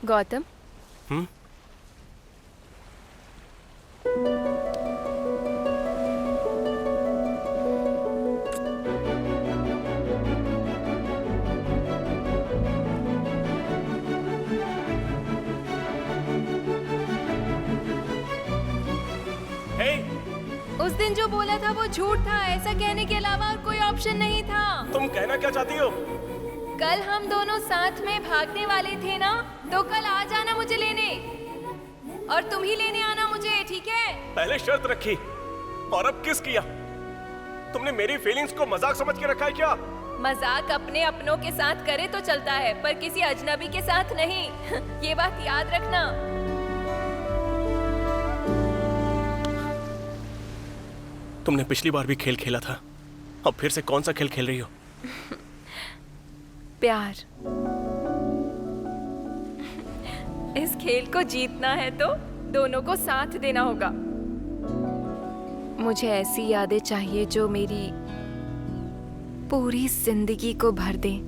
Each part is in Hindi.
गौतम। उस दिन जो बोला था वो झूठ था, ऐसा कहने के अलावा और कोई ऑप्शन नहीं था। तुम कहना क्या चाहती हो? कल हम दोनों साथ में भागने वाले थे ना, तो कल आ जाना मुझे लेने, और तुम ही लेने आना मुझे, ठीक है? पहले शर्त रखी और अब किस किया? तुमने मेरी फीलिंग्स को मजाक समझ के रखा है क्या? मजाक अपने अपनों के साथ करे तो चलता है, पर किसी अजनबी के साथ नहीं। ये बात याद रखना। तुमने पिछली बार भी खेल खेला था, अब फिर से कौन सा खेल खेल रही हो? प्यार। इस खेल को जीतना है तो दोनों को साथ देना होगा। मुझे ऐसी यादें चाहिए जो मेरी पूरी जिंदगी को भर दें।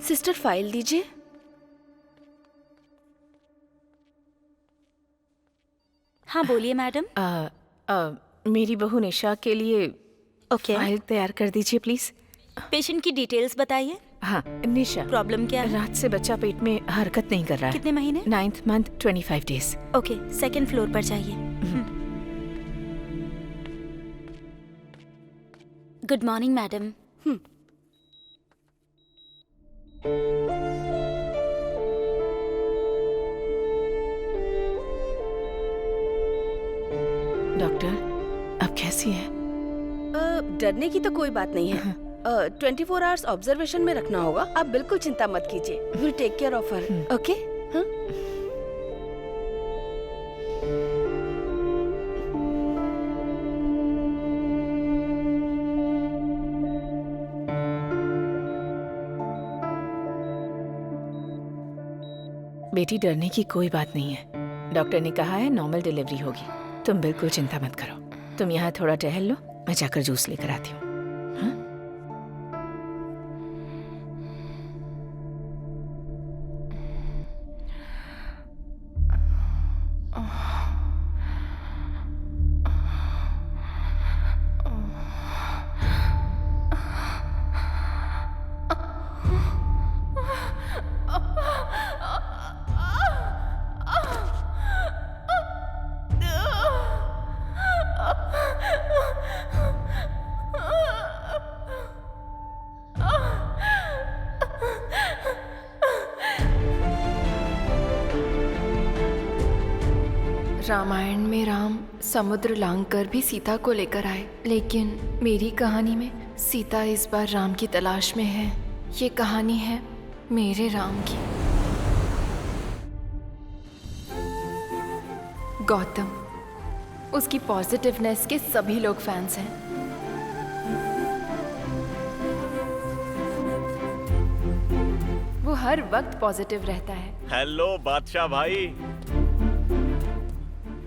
सिस्टर फाइल दीजिए। हाँ बोलिए मैडम। मेरी बहू निशा के लिए ओके। फाइल तैयार कर दीजिए प्लीज। पेशेंट की डिटेल्स बताइए। हाँ निशा, प्रॉब्लम क्या है? रात से बच्चा पेट में हरकत नहीं कर रहा है। कितने महीने? 9th month 25 days। Okay, second floor पर चाहिए। Good morning madam. डॉक्टर, अब कैसी है? डरने की तो कोई बात नहीं है। 24 आवर्स ऑब्जर्वेशन में रखना होगा। आप बिल्कुल चिंता मत कीजिए। Will take care of her. Okay? बेटी, डरने की कोई बात नहीं है। डॉक्टर ने कहा है नॉर्मल डिलीवरी होगी। तुम बिल्कुल चिंता मत करो। तुम यहाँ थोड़ा टहल लो, मैं जाकर जूस लेकर आती हूँ। रामायण में राम समुद्र लांघकर भी सीता को लेकर आए, लेकिन मेरी कहानी में सीता इस बार राम की तलाश में है। ये कहानी है मेरे राम की। गौतम, उसकी पॉजिटिवनेस के सभी लोग फैंस हैं। वो हर वक्त पॉजिटिव रहता है। हेलो बादशाह भाई।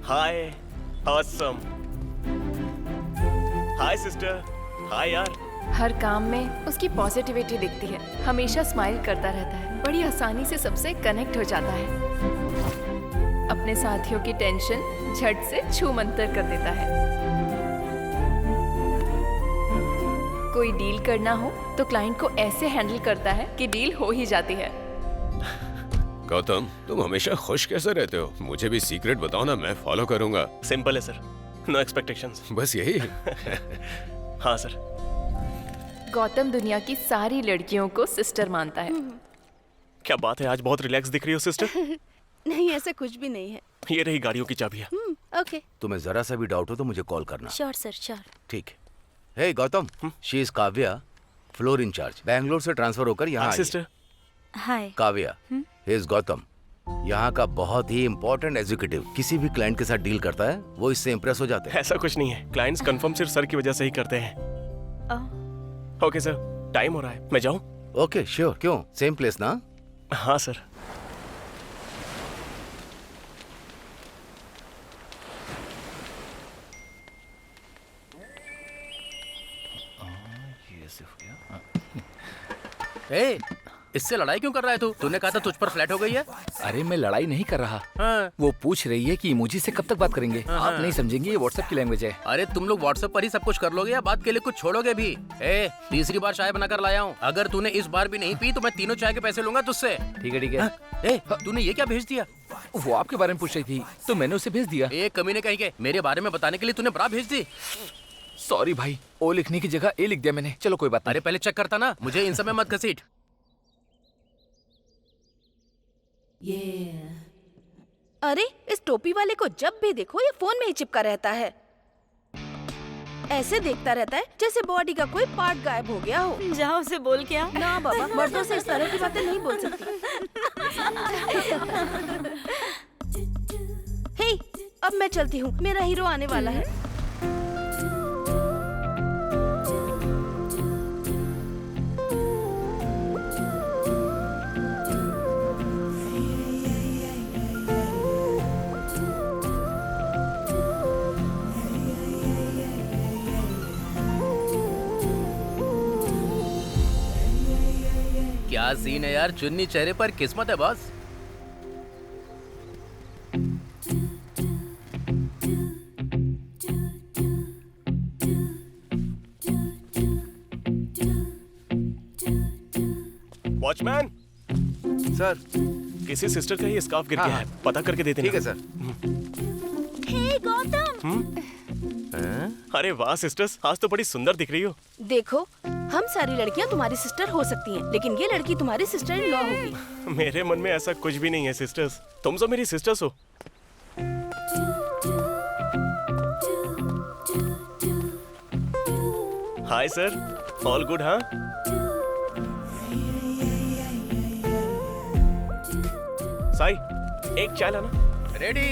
हाय ऑसम। हाय सिस्टर। हाय यार। हर काम में उसकी पॉजिटिविटी दिखती है। हमेशा स्माइल करता रहता है, बड़ी आसानी से सबसे कनेक्ट हो जाता है। अपने साथियों की टेंशन झट से छूमंतर कर देता है। कोई डील करना हो तो क्लाइंट को ऐसे हैंडल करता है कि डील हो ही जाती है। गौतम, तुम हमेशा खुश कैसे रहते हो? मुझे भी सीक्रेट बताओ ना, मैं फॉलो करूंगा। सिंपल है सर, नो एक्सपेक्टेशंस। बस यही? हाँ सर। गौतम दुनिया की सारी लड़कियों को सिस्टर मानता है। क्या बात है, आज बहुत रिलैक्स दिख रही हो सिस्टर। नहीं, ऐसा कुछ भी नहीं है। ये रही गाड़ियों की चाबियाँ। ओके। तुम्हें जरा सा भी डाउट हो तो मुझे कॉल करना। Sure sir, sure. ठीक है। Hey Gautam, she is Kavya, floor incharge. Bangalore से ट्रांसफर होकर यहाँ आई है। Sister, hi. Kavya, he is Gautam, यहाँ का बहुत ही इम्पोर्टेंट एग्जीक्यूटिव। किसी भी क्लाइंट के साथ डील करता है वो इससे इम्प्रेस हो जाते हैं। ऐसा कुछ नहीं है। क्लाइंट्स कंफर्म सिर्फ सर की वजह से ही करते हैं। ओके सर, टाइम हो रहा है, मैं जाऊँ? Okay sure. क्यों, सेम प्लेस ना? हाँ सर। ए, इससे लड़ाई क्यों कर रहा है तू? तूने कहा था तुझ पर फ्लैट हो गई है। अरे मैं लड़ाई नहीं कर रहा। हाँ। वो पूछ रही है कि इमोजी से कब तक बात करेंगे। आप नहीं समझेंगे, ये व्हाट्सएप की लैंग्वेज है। अरे तुम लोग व्हाट्सएप पर ही सब कुछ कर लोगे या बात के लिए कुछ छोड़ोगे भी? ए, तीसरी बार चाय बनाकर लाया हूँ। अगर तूने इस बार भी नहीं पी तो मैं तीनों चाय के पैसे लूंगा तुझसे। ठीक है ठीक है। ए, तूने ये क्या भेज दिया? वो आपके बारे में पूछ रही थी तो मैंने उसे भेज दिया। एक कमीने कहीं के मेरे बारे में बताने के लिए तूने ब्रा भेज दी। सॉरी भाई, ओ लिखने की जगह ए लिख दिया मैंने। चलो कोई बात नहीं। अरे पहले चेक करता ना, मुझे इन सब में मत घसीट। अरे इस टोपी वाले को जब भी देखो ये फोन में ही चिपका रहता है। ऐसे देखता रहता है जैसे बॉडी का कोई पार्ट गायब हो गया हो। जाओ उसे बोल क्या। ना बाबा, मर्दों से इस तरह की बातें नहीं बोल सकती। हे, अब मैं चलती हूँ, मेरा हीरो आने वाला है। क्या सीन है यार, चुन्नी चेहरे पर, किस्मत है बॉस। Watchman sir. किसी सिस्टर का ये स्कार्फ गिर हाँ, गया है, पता करके दे देना। ठीक है सर। हे गौतम। अरे वाह सिस्टर्स, आज तो बड़ी सुंदर दिख रही हो। देखो, हम सारी लड़कियां तुम्हारी सिस्टर हो सकती हैं, लेकिन ये लड़की तुम्हारी सिस्टर इन लॉ होगी। मेरे मन में ऐसा कुछ भी नहीं है सिस्टर्स, तुम सब मेरी सिस्टर्स हो। Hi sir, all good? हाँ साई, एक चाय लाना। रेडी।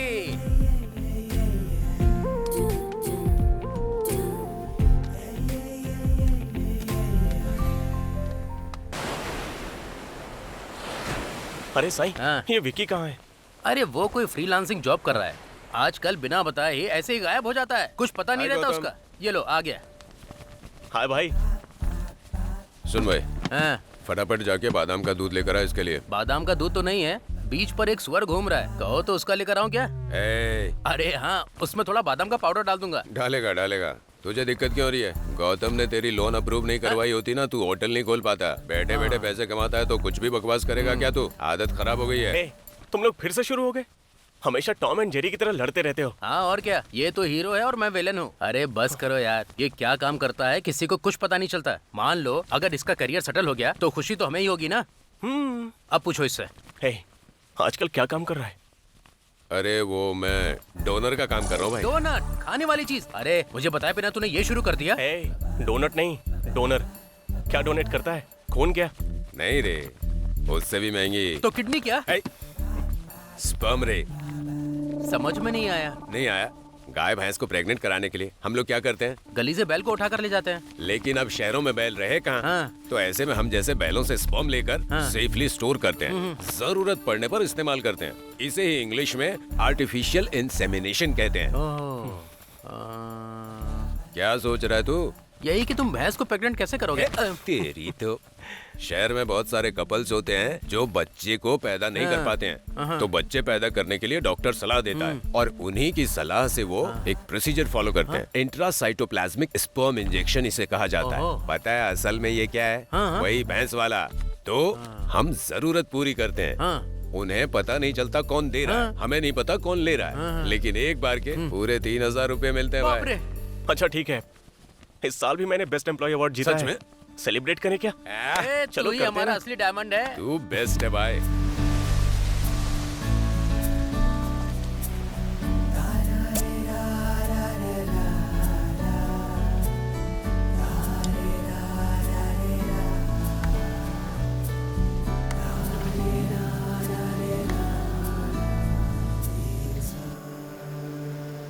अरे साई, हाँ। ये विकी कहाँ है? अरे वो कोई फ्रीलांसिंग जॉब कर रहा है। आजकल बिना बताए ही ऐसे ही गायब हो जाता है, कुछ पता नहीं हाय रहता गौतम। उसका। ये लो आ गया। हाय भाई। सुन भाई, हाँ, फटाफट जाके बादाम का दूध लेकर आ इसके लिए। बादाम का दूध तो नहीं है, बीच पर एक सुअर घूम रहा है, कहो तो उसका लेकर आऊं क्या? ए, अरे हाँ, उसमें थोड़ा बादाम का पाउडर डाल दूंगा। डालेगा डालेगा। तुझे दिक्कत क्यों हो रही है? गौतम ने तेरी लोन अप्रूव नहीं करवाई होती ना, तू होटल नहीं खोल पाता। बैठे बैठे पैसे कमाता है तो कुछ भी बकवास करेगा क्या तू? आदत खराब हो गई है। ए, तुम लोग फिर से शुरू हो गए? हमेशा टॉम एंड जेरी की तरह लड़ते रहते हो। हाँ और क्या, ये तो हीरो है और मैं विलेन हूँ। अरे बस करो यार, ये क्या काम करता है किसी को कुछ पता नहीं चलता। मान लो अगर इसका करियर सेटल हो गया तो खुशी तो हमें ही होगी ना। अब पूछो इससे। हे, आजकल क्या काम कर रहा है? अरे वो मैं डोनर का काम कर रहा हूँ भाई। डोनट, खाने वाली चीज। अरे मुझे बताए बिना तूने ये शुरू कर दिया? हे, डोनट नहीं, डोनर। क्या डोनेट करता है? खून क्या? नहीं रे, उससे भी महंगी। तो किडनी क्या? स्पर्म रे। समझ में नहीं आया। नहीं आया? गाय भैंस को प्रेग्नेंट कराने के लिए हम लोग क्या करते हैं? गली से बैल को उठा कर ले जाते हैं। लेकिन अब शहरों में बैल रहे कहाँ? हाँ। तो ऐसे में हम जैसे बैलों से स्पर्म लेकर सेफली स्टोर करते हैं, जरूरत पड़ने पर इस्तेमाल करते हैं। इसे ही इंग्लिश में आर्टिफिशियल इंसेमिनेशन कहते हैं। क्या सोच रहा है तू? यही कि तुम भैंस को प्रेग्नेंट कैसे करोगे? तेरी तो। शहर में बहुत सारे कपल्स होते हैं जो बच्चे को पैदा नहीं कर पाते हैं, तो बच्चे पैदा करने के लिए डॉक्टर सलाह देता है और उन्हीं की सलाह से वो एक प्रोसीजर फॉलो करते हैं। इंट्रासाइटोप्लाज्मिक स्पर्म इंजेक्शन इसे कहा जाता है। पता है असल में ये क्या है? वही भैंस वाला। तो हम जरूरत पूरी करते हैं। उन्हें पता नहीं चलता कौन दे रहा है, हमें नहीं पता कौन ले रहा है, लेकिन एक बार के पूरे 3000 रुपए मिलते हैं भाई। अच्छा ठीक है, इस साल भी मैंने बेस्ट एम्प्लॉय अवार्ड जीता है। सेलिब्रेट करें क्या? चलो, चलो ही करते हमारा हैं। असली डायमंड है। तू बेस्ट है भाई।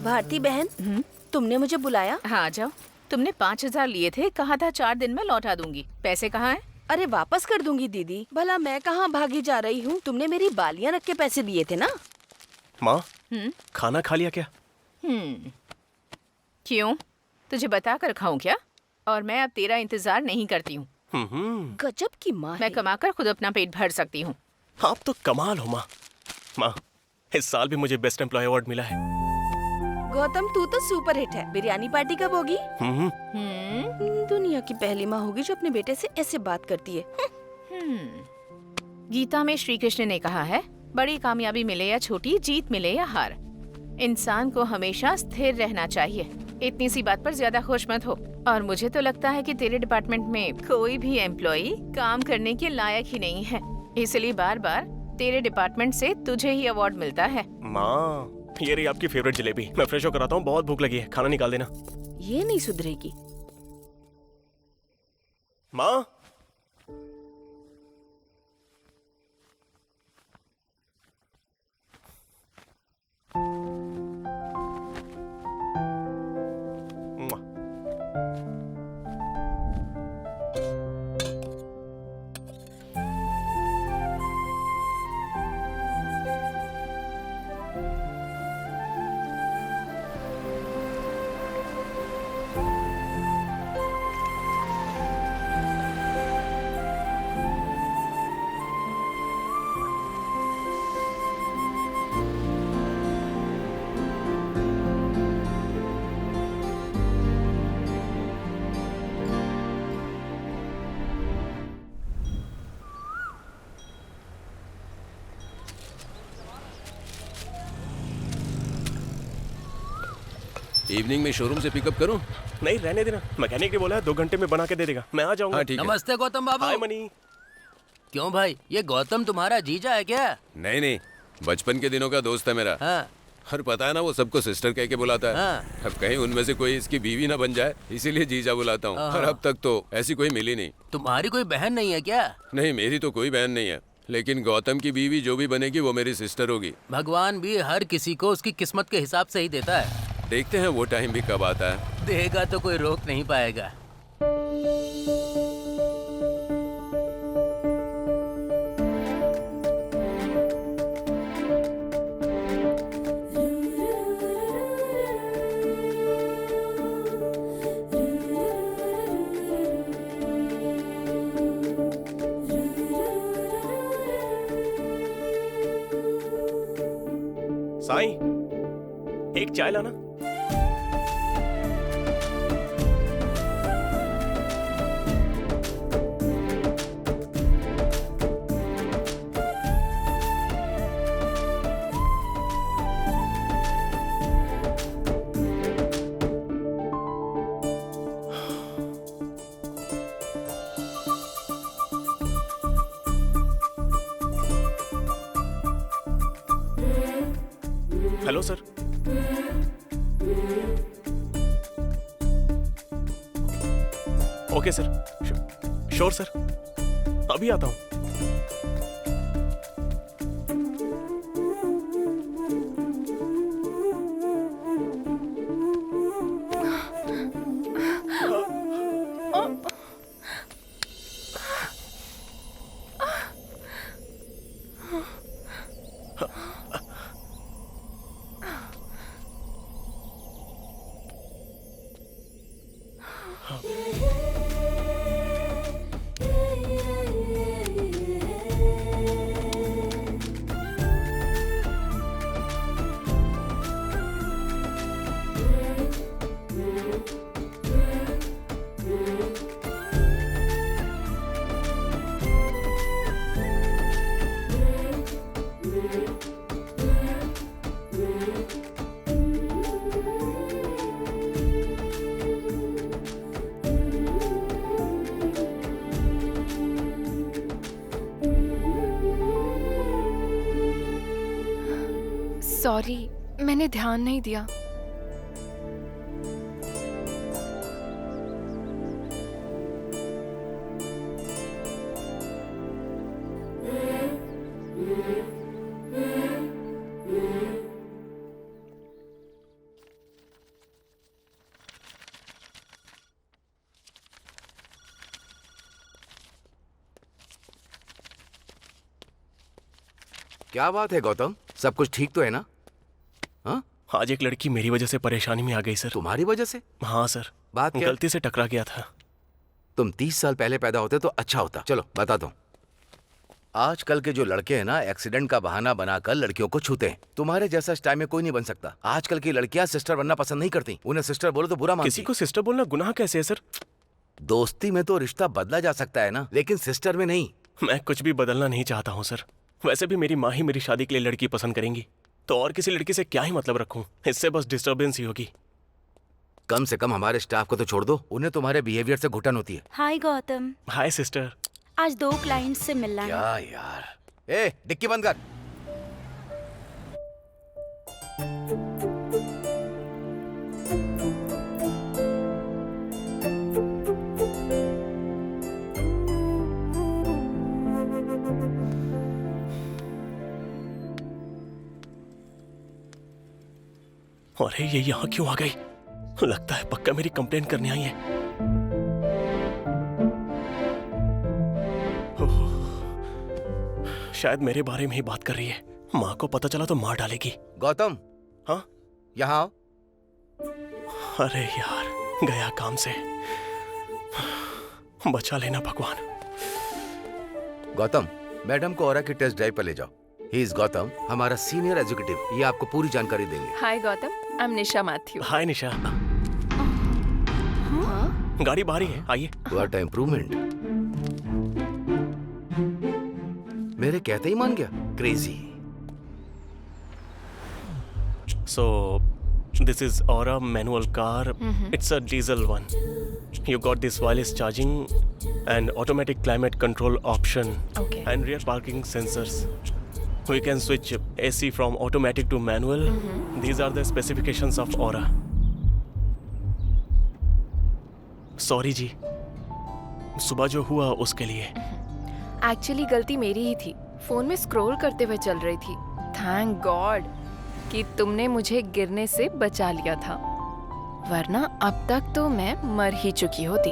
भारती बहन, तुमने मुझे बुलाया? हाँ आ जाओ। तुमने 5,000 लिए थे, कहा था 4 दिन में लौटा दूंगी। पैसे कहाँ हैं? अरे वापस कर दूंगी दीदी। भला मैं कहाँ भागी जा रही हूँ? तुमने मेरी बालियाँ रख के पैसे दिए थे ना। माँ, खाना खा लिया क्या? क्यों? तुझे बता कर खाऊं क्या? और मैं अब तेरा इंतजार नहीं करती हूँ। गजब की माँ मैं है। कमाकर खुद अपना पेट भर सकती हूँ। आप तो कमाल हो माँ। माँ, इस साल भी मुझे बेस्ट एम्प्लॉय अवार्ड मिला है। गौतम, तू तो सुपर हिट है। बिरयानी पार्टी कब होगी? दुनिया की पहली माँ होगी जो अपने बेटे से ऐसे बात करती है। गीता में श्री कृष्ण ने कहा है, बड़ी कामयाबी मिले या छोटी, जीत मिले या हार, इंसान को हमेशा स्थिर रहना चाहिए। इतनी सी बात पर ज्यादा खुश मत हो। और मुझे तो लगता है कि तेरे डिपार्टमेंट में कोई भी एम्प्लॉई काम करने के लायक ही नहीं है, इसलिए बार बार तेरे डिपार्टमेंट से तुझे ही अवार्ड मिलता है। माँ, ये रही आपकी फेवरेट जलेबी। मैं फ्रेश होकर आता हूँ, बहुत भूख लगी है, खाना निकाल देना। ये नहीं सुधरेगी। माँ, इवनिंग में शोरूम से पिकअप करूं? नहीं रहने देना, मैकेनिक ने बोला है 2 घंटे में बना के दे देगा। मैं आ जाऊंगा। हाँ ठीक है। नमस्ते गौतम हाय बाबू। मनी। क्यों भाई, ये गौतम तुम्हारा जीजा है क्या? नहीं नहीं, बचपन के दिनों का दोस्त है मेरा। हाँ। और पता है ना, वो सबको सिस्टर कह के बुलाता है। हाँ। अब कहीं उनमें से कोई इसकी बीवी ना बन जाए, इसीलिए जीजा बुलाता हूँ। और अब तक तो ऐसी कोई मिली नहीं। तुम्हारी कोई बहन नहीं है क्या? नहीं, मेरी तो कोई बहन नहीं है, लेकिन गौतम की बीवी जो भी बनेगी वो मेरी सिस्टर होगी। भगवान भी हर किसी को उसकी किस्मत के हिसाब से ही देता है। देखते हैं वो टाइम भी कब आता है। देगा तो कोई रोक नहीं पाएगा। साईं, एक चाय लाना। Hello sir. Okay sir, sure sir, अभी आता हूँ। सॉरी, मैंने ध्यान नहीं दिया। क्या बात है गौतम, सब कुछ ठीक तो है ना? हाँ, आज एक लड़की मेरी वजह से परेशानी में आ गई सर। तुम्हारी वजह से? हाँ सर, बात क्या? गलती से टकरा गया था। तुम 30 साल पहले पैदा होते तो अच्छा होता। चलो बताता हूँ। आजकल के जो लड़के हैं ना, एक्सीडेंट का बहाना बनाकर लड़कियों को छूते हैं। तुम्हारे जैसा इस टाइम में कोई नहीं बन सकता। आजकल की लड़कियां सिस्टर बनना पसंद नहीं करती। उन्हें सिस्टर बोलो तो बुरा मानती। किसी को सिस्टर बोलना गुनाह कैसे है सर? दोस्ती में तो रिश्ता बदला जा सकता है ना, लेकिन सिस्टर में नहीं। मैं कुछ भी बदलना नहीं चाहता हूँ सर। वैसे भी मेरी माँ ही मेरी शादी के लिए लड़की पसंद करेंगी, तो और किसी लड़की से क्या ही मतलब रखूं? इससे बस डिस्टर्बेंस ही होगी। कम से कम हमारे स्टाफ को तो छोड़ दो, उन्हें तुम्हारे बिहेवियर से घुटन होती है। हाय गौतम, हाय सिस्टर। आज 2 क्लाइंट्स से मिलना है। क्या यार, ए डिक्की बंद कर। अरे ये यहाँ क्यों आ गई? लगता है पक्का मेरी कंप्लेंट करने आई है। शायद मेरे बारे में ही बात कर रही है। माँ को पता चला तो मार डालेगी। गौतम, हाँ यहाँ आओ। अरे यार, गया काम से। बचा लेना भगवान। गौतम, मैडम को ऑरा की टेस्ट ड्राइव पर ले जाओ। ही इज गौतम, हमारा सीनियर एग्जीक्यूटिव। ये आपको पूरी जानकारी देंगे। Hi Gautam, I am Nisha Matthew. Hi Nisha. गाड़ी बाहर ही है, आइए। What improvement. मेरे कहते ही मान गया। Crazy. So this is Aura manual car. It's a diesel one. You got this wireless charging and automatic climate control option. Okay. And rear parking sensors. We can switch AC from automatic to manual. These are the specifications of Aura. Sorry जी, सुबह जो हुआ उसके लिए। एक्चुअली गलती मेरी ही थी। फोन में स्क्रॉल करते हुए चल रही थी। थैंक गॉड कि तुमने मुझे गिरने से बचा लिया था, वरना अब तक तो मैं मर ही चुकी होती।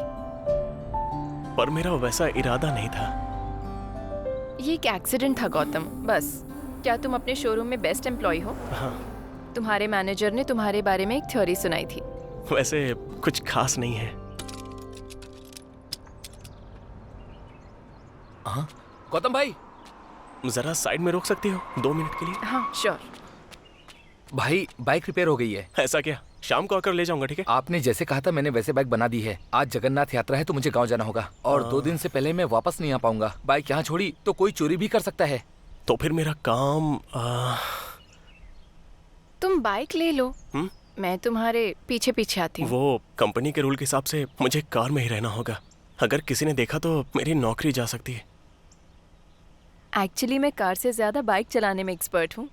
पर मेरा वैसा इरादा नहीं था। ये एक एक्सीडेंट था गौतम, बस। क्या तुम अपने शोरूम में बेस्ट एम्प्लॉय हो? हाँ। तुम्हारे मैनेजर ने तुम्हारे बारे में एक थ्योरी सुनाई थी। वैसे कुछ खास नहीं है। हाँ गौतम भाई, जरा साइड में रोक सकती हो 2 मिनट के लिए? हाँ श्योर। भाई बाइक रिपेयर हो गई है। ऐसा क्या? शाम को आकर ले जाऊंगा, ठीक है? आपने जैसे कहा था मैंने वैसे बाइक बना दी है। आज जगन्नाथ यात्रा है तो मुझे गांव जाना होगा और 2 दिन से पहले मैं वापस नहीं आ पाऊंगा। बाइक यहाँ छोड़ी तो कोई चोरी भी कर सकता है। तो फिर मेरा काम तुम बाइक ले लो। मैं तुम्हारे पीछे पीछे आती हूँ। वो कंपनी के रूल के हिसाब से मुझे कार में ही रहना होगा। अगर किसी ने देखा तो मेरी नौकरी जा सकती है। एक्चुअली मैं कार से ज्यादा बाइक चलाने में एक्सपर्ट हूँ।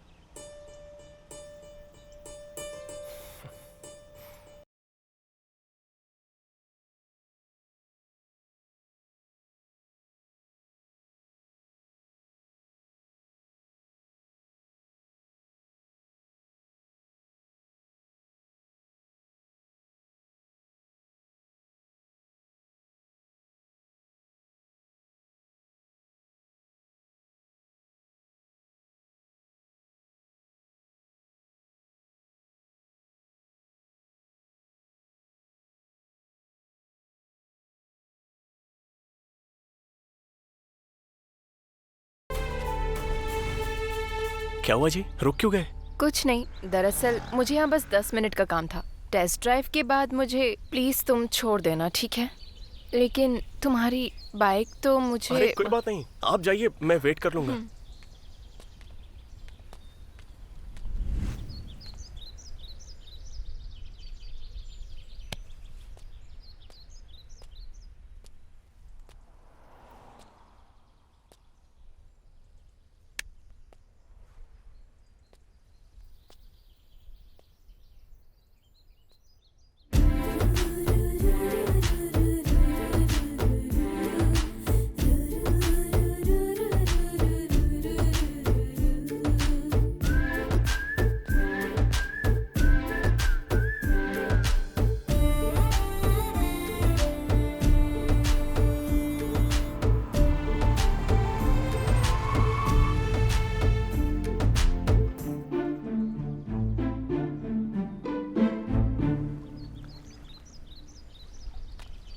क्या हुआ जी, रुक क्यों गए? कुछ नहीं, दरअसल मुझे यहाँ बस 10 मिनट का काम था। टेस्ट ड्राइव के बाद मुझे प्लीज तुम छोड़ देना, ठीक है? लेकिन तुम्हारी बाइक तो मुझे। अरे कोई बात नहीं, आप जाइए, मैं वेट कर लूंगा।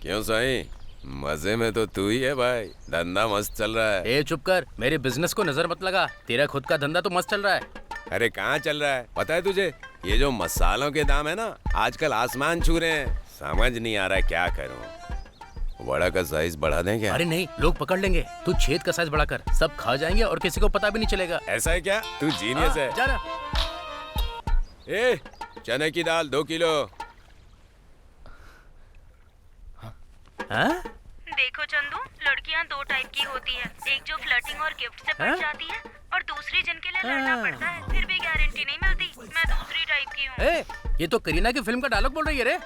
क्यों साईं, मजे में तो तू ही है भाई, धंधा मस्त चल रहा है। ए चुप कर, मेरे बिजनेस को नजर मत लगा। तेरा खुद का धंधा तो मस्त चल रहा है। अरे कहाँ चल रहा है पता है तुझे? ये जो मसालों के दाम है ना, आजकल आसमान छू रहे हैं। समझ नहीं आ रहा क्या करूं। वड़ा का साइज बढ़ा दें क्या? अरे नहीं, लोग पकड़ लेंगे। तू छेद का साइज बढ़ाकर, सब खा जाएंगे और किसी को पता भी नहीं चलेगा। ऐसा है क्या? तू जीनियस है। जा ना। ए, चने की दाल 2 किलो। हाँ? देखो चंदू, लड़कियां 2 टाइप की होती है, एक जो फ्लर्टिंग और गिफ्ट से पड़ जाती है और दूसरी जिनके लिए लड़ना पड़ता है फिर भी गारंटी नहीं मिलती। मैं दूसरी टाइप की हूँ। ए, ये तो करीना की फिल्म का डायलॉग बोल रही है रे।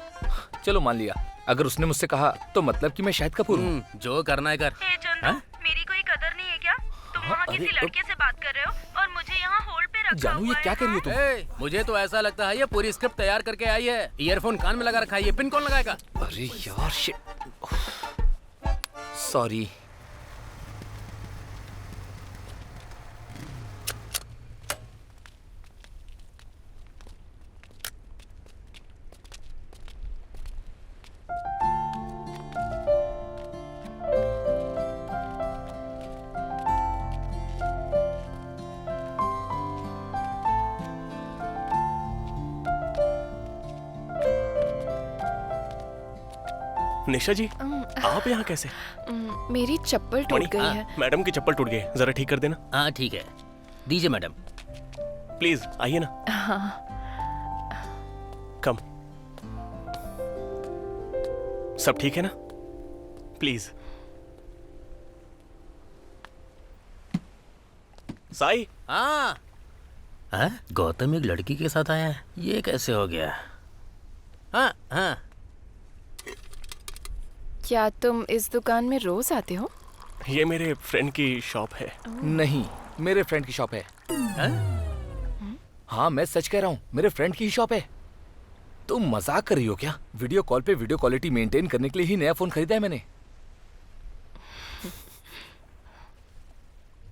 चलो मान लिया, अगर उसने मुझसे कहा तो मतलब कि मैं शाहिद कपूर हूँ। जो करना है कर। हे चंदू, मेरी कोई कदर नहीं है क्या? तुम वहाँ किसी लड़के से बात कर रहे हो और मुझे यहाँ होल्ड पे रखा जानू, ये हुआ क्या है। कर रही हो तुम? ए, मुझे तो ऐसा लगता है ये पूरी स्क्रिप्ट तैयार करके आई है। ईयरफोन कान में लगा रखा है, ये पिन कौन लगाएगा? अरे यार शिट, सॉरी। निशा जी, आप यहाँ कैसे? मेरी चप्पल टूट गई है। मैडम की चप्पल टूट गई है, जरा ठीक कर देना। हाँ ठीक है, दीजिए मैडम। प्लीज आइए ना। हाँ। कम। सब ठीक है ना? प्लीज। साई। हाँ। गौतम एक लड़की के साथ आया है, ये कैसे हो गया? हाँ हाँ। क्या तुम इस दुकान में रोज आते हो? ये मेरे फ्रेंड की शॉप है। नहीं, मेरे फ्रेंड की शॉप है। हाँ मैं सच कह रहा हूँ, मेरे फ्रेंड की ही शॉप है। तुम मजाक कर रही हो क्या? वीडियो कॉल पे वीडियो क्वालिटी मेंटेन करने के लिए ही नया फोन खरीदा है मैंने।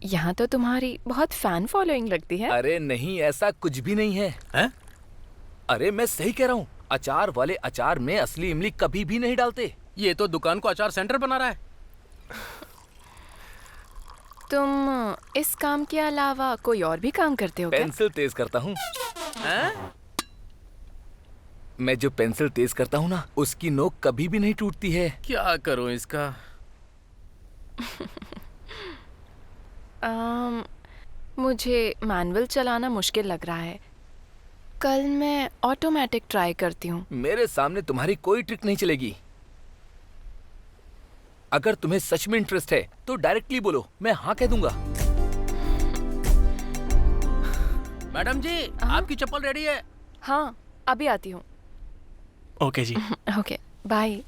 यहाँ तो तुम्हारी बहुत फैन फॉलोइंग लगती है। अरे नहीं, ऐसा कुछ भी नहीं है। अरे मैं सही कह रहा हूँ, अचार वाले अचार में असली इमली कभी भी नहीं डालते। ये तो दुकान को अचार सेंटर बना रहा है। तुम इस काम के अलावा कोई और भी काम करते हो क्या? पेंसिल तेज करता हूँ। मैं जो पेंसिल तेज करता हूँ ना, उसकी नोक कभी भी नहीं टूटती है। क्या करूँ इसका? मुझे मैनुअल चलाना मुश्किल लग रहा है। कल मैं ऑटोमेटिक ट्राई करती हूँ। मेरे सामने तुम्हारी कोई ट्रिक नहीं चलेगी। अगर तुम्हें सच में इंटरेस्ट है तो डायरेक्टली बोलो, मैं हाँ कह दूंगा। मैडम जी, आपकी चप्पल रेडी है। हाँ, अभी आती हूँ। ओके जी। Okay, bye.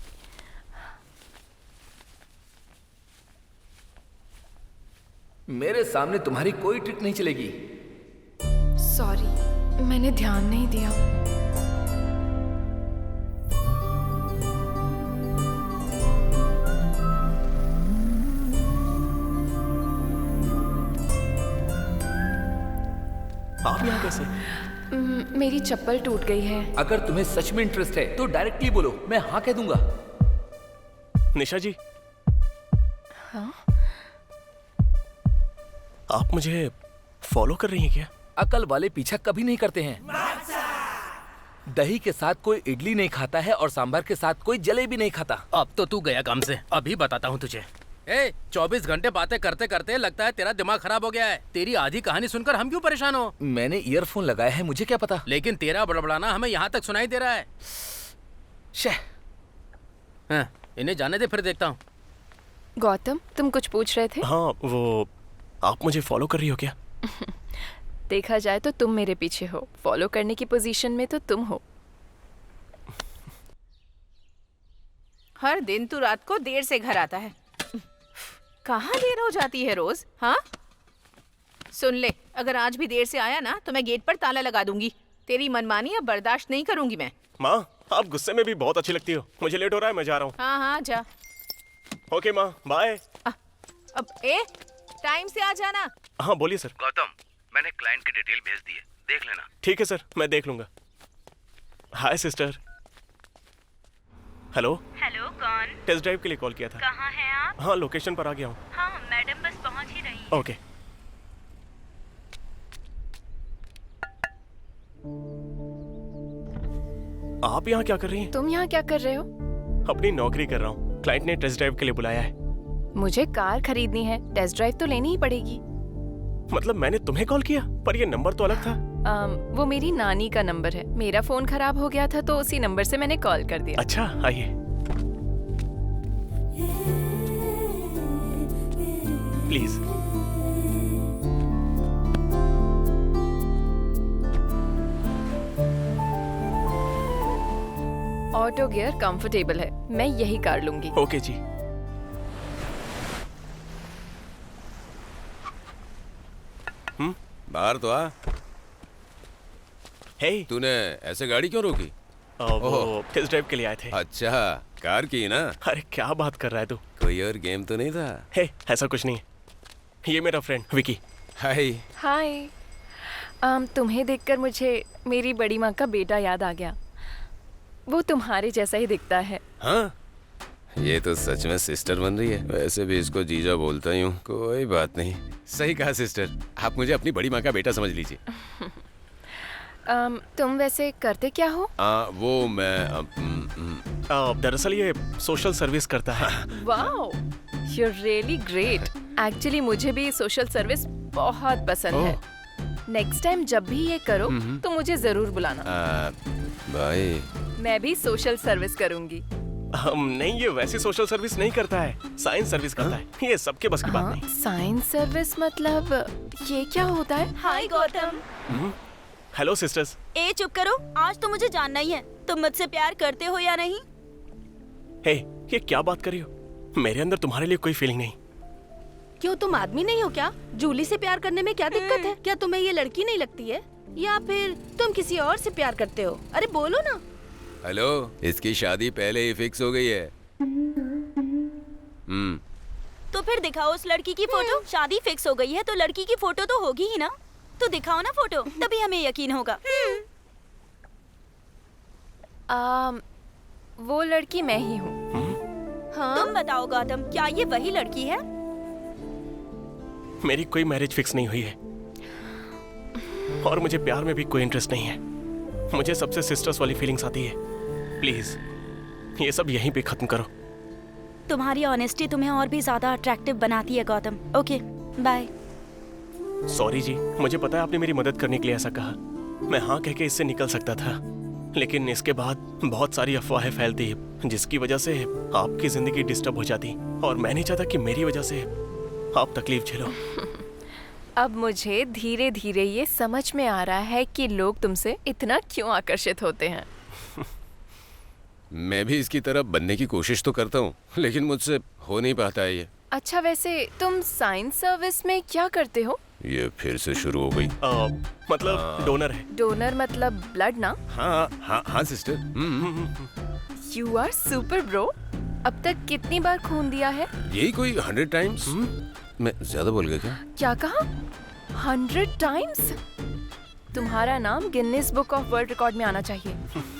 मेरे सामने तुम्हारी कोई ट्रिक नहीं चलेगी। सॉरी, मैंने ध्यान नहीं दिया। आप यहाँ कैसे? मेरी चप्पल टूट गई है। अगर तुम्हें सच में इंटरेस्ट है तो डायरेक्टली बोलो, मैं हाँ कह दूंगा। निशा जी। हाँ? आप मुझे फॉलो कर रही हैं क्या? अकल वाले पीछा कभी नहीं करते हैं। दही के साथ कोई इडली नहीं खाता है और सांभर के साथ कोई जलेबी नहीं खाता। अब तो तू गया काम से, अभी बताता हूँ तुझे। 24 घंटे बातें करते करते लगता है तेरा दिमाग खराब हो गया है। तेरी आधी कहानी सुनकर हम क्यों परेशान हो? मैंने ईयरफोन लगाया है, मुझे क्या पता। लेकिन तेरा बड़बड़ाना हमें यहाँ तक सुनाई दे रहा है। इन्हें जाने दे, फिर देखता हूँ। गौतम, तुम कुछ पूछ रहे थे? हाँ, वो आप मुझे फॉलो कर रही हो क्या? देखा जाए तो तुम मेरे पीछे हो, फॉलो करने की पोजीशन में तो तुम हो। हर दिन तू रात को देर से घर आता है। कहाँ देर हो जाती है रोज? हाँ, सुन ले, अगर आज भी देर से आया ना तो मैं गेट पर ताला लगा दूंगी। तेरी मनमानी अब बर्दाश्त नहीं करूंगी मैं। माँ, आप गुस्से में भी बहुत अच्छी लगती हो। मुझे लेट हो रहा है, मैं जा रहा हूँ। हाँ हाँ जा। ओके माँ, बाय। अब टाइम से आ जाना। हाँ बोलिए सर। गौतम, मैंने क्लाइंट की डिटेल भेज दी है, देख लेना। ठीक है सर, मैं देख लूंगा। हाय सिस्टर। हेलो। हेलो, कौन? वन। टेस्ट ड्राइव के लिए कॉल किया था। कहाँ हैं आप? हाँ, लोकेशन पर आ गया हूँ। हाँ, मैडम बस पहुँच ही रही हैं। ओके। आप यहाँ क्या कर रही हैं? तुम यहाँ क्या कर रहे हो? अपनी नौकरी कर रहा हूँ। क्लाइंट ने टेस्ट ड्राइव के लिए बुलाया है। मुझे कार खरीदनी है, टेस्ट ड्राइव तो लेनी ही पड़ेगी। मतलब मैंने तुम्हें कॉल किया, पर ये नंबर तो अलग था। वो मेरी नानी का नंबर है। मेरा फोन खराब हो गया था तो उसी नंबर से मैंने कॉल कर दिया। अच्छा, आइए। प्लीज। ऑटो गियर कंफर्टेबल है, मैं यही कार लूंगी। ओके जी। बाहर तो आ। हे, तूने ऐसे गाड़ी क्यों रोकी? वो टेस्ट ड्राइव के लिए आए थे। अच्छा, कार की ना? अरे क्या बात कर रहा है तू? कोई और गेम तो नहीं था? हे, ऐसा कुछ नहीं है। ये मेरा फ्रेंड विकी। हाय। हाय। तुम्हें देखकर मुझे मेरी बड़ी माँ का बेटा याद आ गया। वो तुम्हारे जैसा ही दिखता है। हाँ, ये तो सच में सिस्टर बन रही है। वैसे भी इसको जीजा बोलता ही हूँ। कोई बात नहीं। सही कहा सिस्टर। आप मुझे अपनी बड़ी माँ का बेटा समझ लीजिए। तुम वैसे करते क्या हो? वो मैं दरअसल ये सोशल सर्विस करता है। Wow, you are really great. Actually मुझे भी सोशल सर्विस बहुत पसंद है। नेक्स्ट टाइम जब भी ये करो तो मुझे जरूर बुलाना। भाई, मैं भी सोशल सर्विस करूंगी। नहीं, ये वैसी सोशल सर्विस नहीं करता है, साइंस सर्विस करता है। ये सबके बस की बात नहीं। साइंस सर्विस मतलब ये क्या होता है? हाय गौतम। Hello sisters. ए चुप करो, आज तो मुझे जानना ही है, तुम मुझसे प्यार करते हो या नहीं? हे, ये क्या बात कर रही हो? मेरे अंदर तुम्हारे लिए कोई फीलिंग नहीं। क्यों, तुम आदमी नहीं हो क्या? जूली से प्यार करने में क्या दिक्कत है? क्या तुम्हें ये लड़की नहीं लगती है, या फिर तुम किसी और से प्यार करते हो? अरे बोलो ना। हेलो, इसकी शादी पहले ही फिक्स हो गई है। तो फिर दिखाओ उस लड़की की फोटो। शादी फिक्स हो गई है तो लड़की की फोटो तो होगी ही ना। तो दिखाओ ना फोटो, तभी हमें यकीन होगा। वो लड़की मैं ही हूँ। हाँ? तुम बताओ गौतम, क्या ये वही लड़की है? मेरी कोई मैरिज फिक्स नहीं हुई है और मुझे प्यार में भी कोई इंटरेस्ट नहीं है। मुझे सबसे सिस्टर्स वाली फीलिंग्स आती है। प्लीज ये सब यहीं पे खत्म करो। तुम्हारी ऑनेस्टी तुम्हें और भी ज्यादा अट्रैक्टिव बनाती है गौतम। Okay, bye. सॉरी जी, मुझे पता है आपने मेरी मदद करने के लिए ऐसा कहा। मैं हाँ कह के इससे निकल सकता था, लेकिन इसके बाद बहुत सारी अफवाहें फैलती जिसकी वजह से आपकी जिंदगी डिस्टर्ब हो जाती और मैं नहीं चाहता कि मेरी वजह से आप तकलीफ झेलो। अब मुझे धीरे धीरे ये समझ में आ रहा है कि लोग तुमसे इतना क्यों आकर्षित होते हैं। मैं भी इसकी तरफ बनने की कोशिश तो करता हूँ, लेकिन मुझसे हो नहीं पाता है ये। अच्छा, वैसे तुम साइंस सर्विस में क्या करते हो? ये फिर से शुरू हो गई। मतलब डोनर है। डोनर मतलब ब्लड ना? हाँ हाँ हाँ sister. You are super bro. अब तक कितनी बार खून दिया है? यही कोई 100 टाइम्स। मैं ज्यादा बोल गया क्या? क्या कहा? 100 टाइम्स? तुम्हारा नाम Guinness book of world record में आना चाहिए।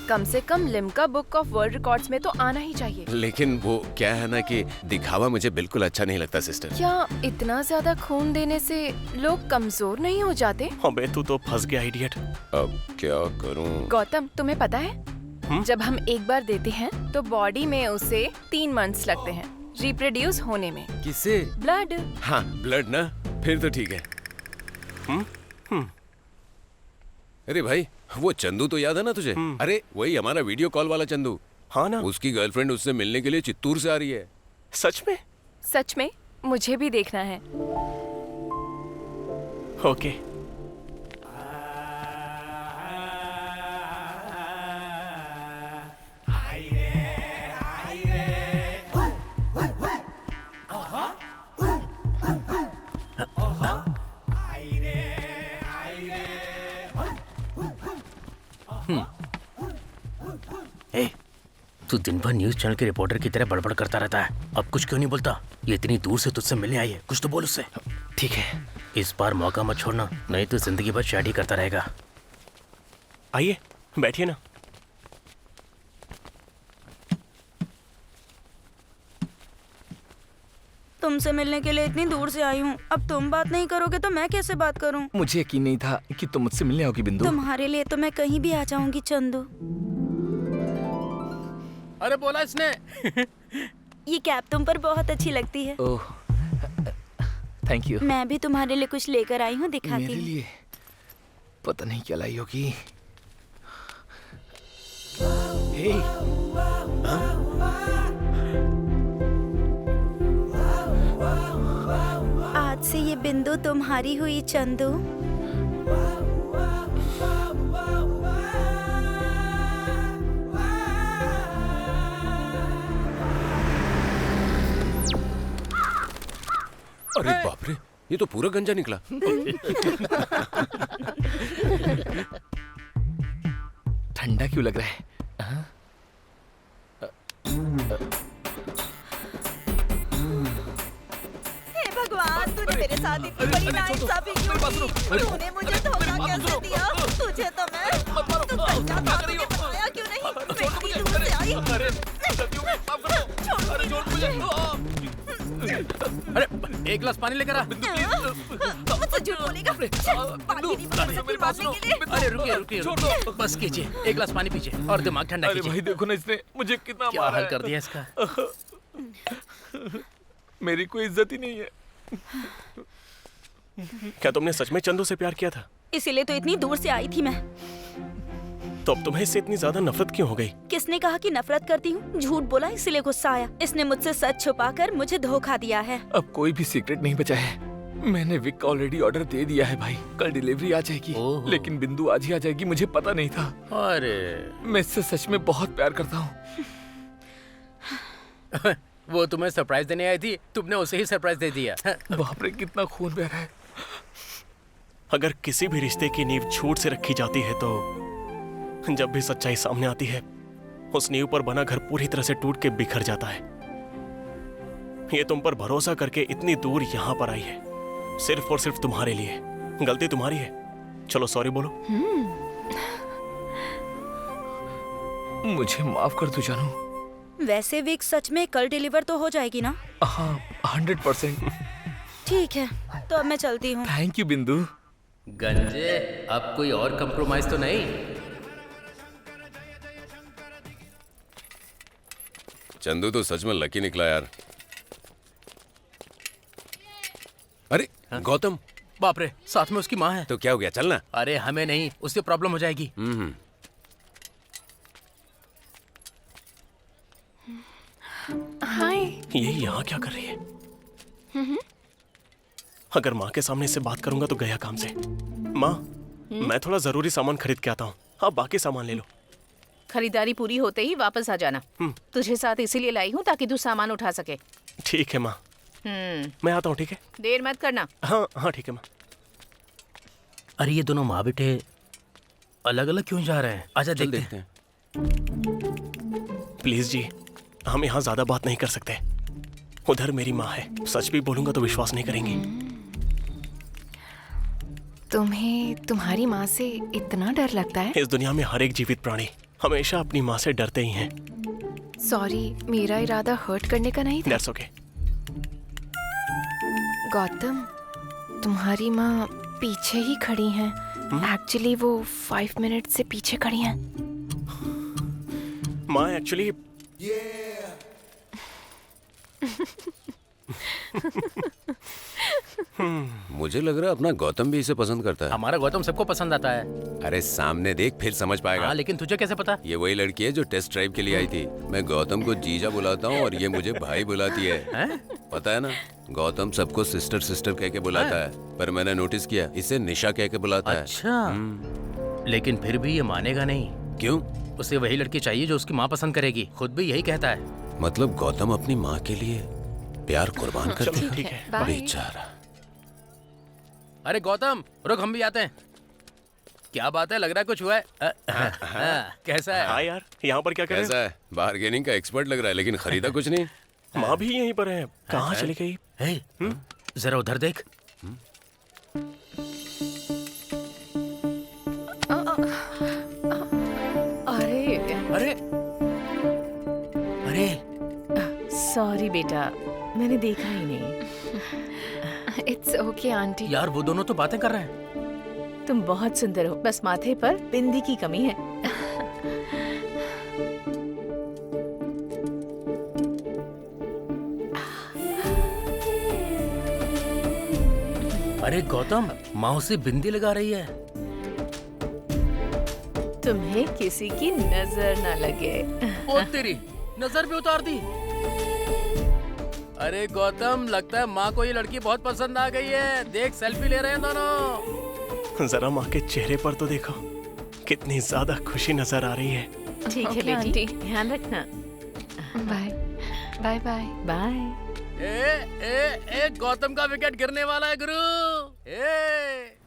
कम से कम Limca book of world records में तो आना ही चाहिए। लेकिन वो क्या है ना कि दिखावा मुझे बिल्कुल अच्छा नहीं लगता सिस्टर। क्या इतना ज्यादा खून देने से लोग कमजोर नहीं हो जाते? अबे तू तो फंस गया इडियट। अब क्या करूं? गौतम, तुम्हें पता है जब हम एक बार देते हैं तो बॉडी में उसे 3 मंथ्स लगते हैं रिप्रोड्यूस होने में। किसे? ब्लड। हाँ, ब्लड ना, फिर तो ठीक है। अरे भाई, वो चंदू तो याद है ना तुझे? अरे वही हमारा वीडियो कॉल वाला चंदू। हाँ ना। उसकी गर्लफ्रेंड उससे मिलने के लिए चित्तूर से आ रही है। सच में? सच में? मुझे भी देखना है। ओके। तू दिन भर न्यूज चैनल के रिपोर्टर की तरह बड़बड़ करता रहता है, अब कुछ क्यों नहीं बोलता? ये इतनी दूर से तुझसे मिलने आई है, कुछ तो बोल उससे। ठीक है। इस बार मौका मत छोड़ना, नहीं तो जिंदगी भर चैट ही करता रहेगा। आइए बैठिए ना। तुमसे मिलने के लिए इतनी दूर से आई हूँ। अब तुम बात नहीं करोगे तो मैं कैसे बात करूँ? मुझे यकीन नहीं था कि तुम मुझसे मिलने आओगी बिंदु। तुम्हारे लिए तो मैं कहीं भी आ जाऊंगी चंदू। अरे बोला इसने। ये कैप तुम पर बहुत अच्छी लगती है। ओह, थैंक यू। मैं भी तुम्हारे लिए कुछ लेकर आई हूँ, दिखाती मेरे हूँ। लिए पता नहीं क्या लाई होगी। हे, आज से ये बिंदु तुम्हारी हुई चंदू। अरे बाप रे, ये तो पूरा गंजा निकला। ठंडा क्यों लग रहा है? हाँ? हे भगवान, तूने मेरे साथ इतनी बड़ी नाइंसाफी क्यों की? तूने मुझे धोखा कैसे दिया? तुझे तो मैं तू सच्चा था, तुझे बताया क्यों नहीं? मैं इतनी दूर से आई हूँ। अरे एक गिलास पानी लेकर आ। मुझसे झूठ बोलेगा? पानी नहीं बता सकती मारने के लिए। अरे रुकिए, बस कीजिए, एक गिलास पानी पीजिए और दिमाग ठंडा अरे कीजिए। भाई देखो ना, इसने मुझे कितना क्या मारा हाल है। कर दिया इसका। मेरी कोई इज्जत ही नहीं है। क्या तुमने सच में चंदू से प्यार किया था? इसीलिए तो इतनी दूर से आई थी मैं। तो अब तुम्हें इससे इतनी ज्यादा नफरत क्यों हो गई? किसने कहा कि नफरत करती हूँ? झूठ बोला इसलिए गुस्सा आया। इसने मुझसे सच छुपाकर मुझे धोखा दिया है। अब कोई भी सीक्रेट नहीं बचा है। मैंने विक का ऑलरेडी ऑर्डर दे दिया है भाई। कल डिलीवरी आ जाएगी। ओहो। लेकिन बिंदु आज ही आ जाएगी, मुझे पता नहीं था। अरे मैं इससे सच में बहुत प्यार करता हूँ। वो तुम्हें सरप्राइज देने आई थी, तुमने उसे ही सरप्राइज दे दिया। बाप रे, कितना खून बह रहा है। अगर किसी भी रिश्ते की नींव झूठ से रखी जाती है तो जब भी सच्चाई सामने आती है, उस नींव पर बना घर पूरी तरह से टूट के बिखर जाता है। ये तुम पर भरोसा करके इतनी दूर यहाँ पर आई है, सिर्फ और सिर्फ तुम्हारे लिए। गलती तुम्हारी है, चलो सॉरी बोलो। मुझे माफ कर दो जानू। वैसे वीक सच में कल डिलीवर तो हो जाएगी ना? हाँ, 100%। ठीक है, तो अब मैं चलती हूँ। थैंक यू बिंदु। गंजे, अब कोई और कंप्रोमाइज तो नहीं? चंदू तो सच में लकी निकला यार। अरे गौतम, बाप रे, साथ में उसकी माँ है। तो क्या हो गया, चलना। अरे हमें नहीं, उससे प्रॉब्लम हो जाएगी। हाय। ये यहाँ क्या कर रही है? अगर माँ के सामने इससे बात करूंगा तो गया काम से। माँ, मैं थोड़ा जरूरी सामान खरीद के आता हूँ, आप बाकी सामान ले लो। खरीदारी पूरी होते ही वापस आ जाना। तुझे साथ इसीलिए लाई हूँ ताकि तू सामान उठा सके। ठीक है माँ, मैं आता हूँ। ठीक है, देर मत करना। हाँ हाँ ठीक है माँ। अरे ये दोनों माँ बेटे अलग अलग क्यों जा रहे हैं? आजा चल देखते देखते हैं। हैं। प्लीज जी, हम यहाँ ज्यादा बात नहीं कर सकते। उधर मेरी माँ है, सच भी बोलूंगा तो विश्वास नहीं करेंगी। तुम्हें तुम्हारी माँ से इतना डर लगता है? इस दुनिया में हर एक जीवित प्राणी हमेशा अपनी माँ से डरते ही हैं। सॉरी, मेरा इरादा हर्ट करने का नहीं था। That's okay. गौतम, तुम्हारी माँ पीछे ही खड़ी हैं। एक्चुअली वो 5 मिनट से पीछे खड़ी हैं। माँ एक्चुअली मुझे लग रहा है अपना गौतम भी इसे पसंद करता है। हमारा गौतम सबको पसंद आता है। अरे सामने देख, फिर समझ पाएगा। हाँ, लेकिन तुझे कैसे पता? ये वही लड़की है जो टेस्ट ड्राइव के लिए आई थी। मैं गौतम को जीजा बुलाता हूँ और ये मुझे भाई बुलाती है। पता है ना, गौतम सबको सिस्टर सिस्टर कह के बुलाता है, पर मैंने नोटिस किया इसे निशा कह के बुलाता है। अच्छा, लेकिन फिर भी ये मानेगा नहीं। क्यों? उसे वही लड़की चाहिए जो उसकी माँ पसंद करेगी। खुद भी यही कहता है। मतलब गौतम अपनी माँ के लिए प्यार कुर्बान कर चलो देगा। ठीक है। बाय। बेचारा। अरे गौतम रुक, हम भी आते हैं। क्या बात है, लग रहा है कुछ हुआ है? कैसा है? हाँ यार, यहाँ पर क्या कर रहे कैसा है? बार्गेनिंग का एक्सपर्ट लग रहा है, लेकिन खरीदा कुछ नहीं। हैं? माँ भी यहीं पर है। कहाँ चली गई? हे, जरा उधर देख। अरे अरे अरे सॉरी बेटा, मैंने देखा ही नहीं। It's okay aunty. यार वो दोनों तो बातें कर रहे हैं। तुम बहुत सुंदर हो, बस माथे पर बिंदी की कमी है। अरे गौतम, मौसी बिंदी लगा रही है। तुम्हें किसी की नजर न लगे। ओ तेरी नजर भी उतार दी। अरे गौतम, लगता है माँ को ये लड़की बहुत पसंद आ गई है। देख सेल्फी ले रहे हैं दोनों। जरा माँ के चेहरे पर तो देखो, कितनी ज्यादा खुशी नजर आ रही है। ठीक है Okay, बेटी, आंटी। ध्यान रखना। Bye bye bye. बाय। ए गौतम का विकेट गिरने वाला है गुरु। ए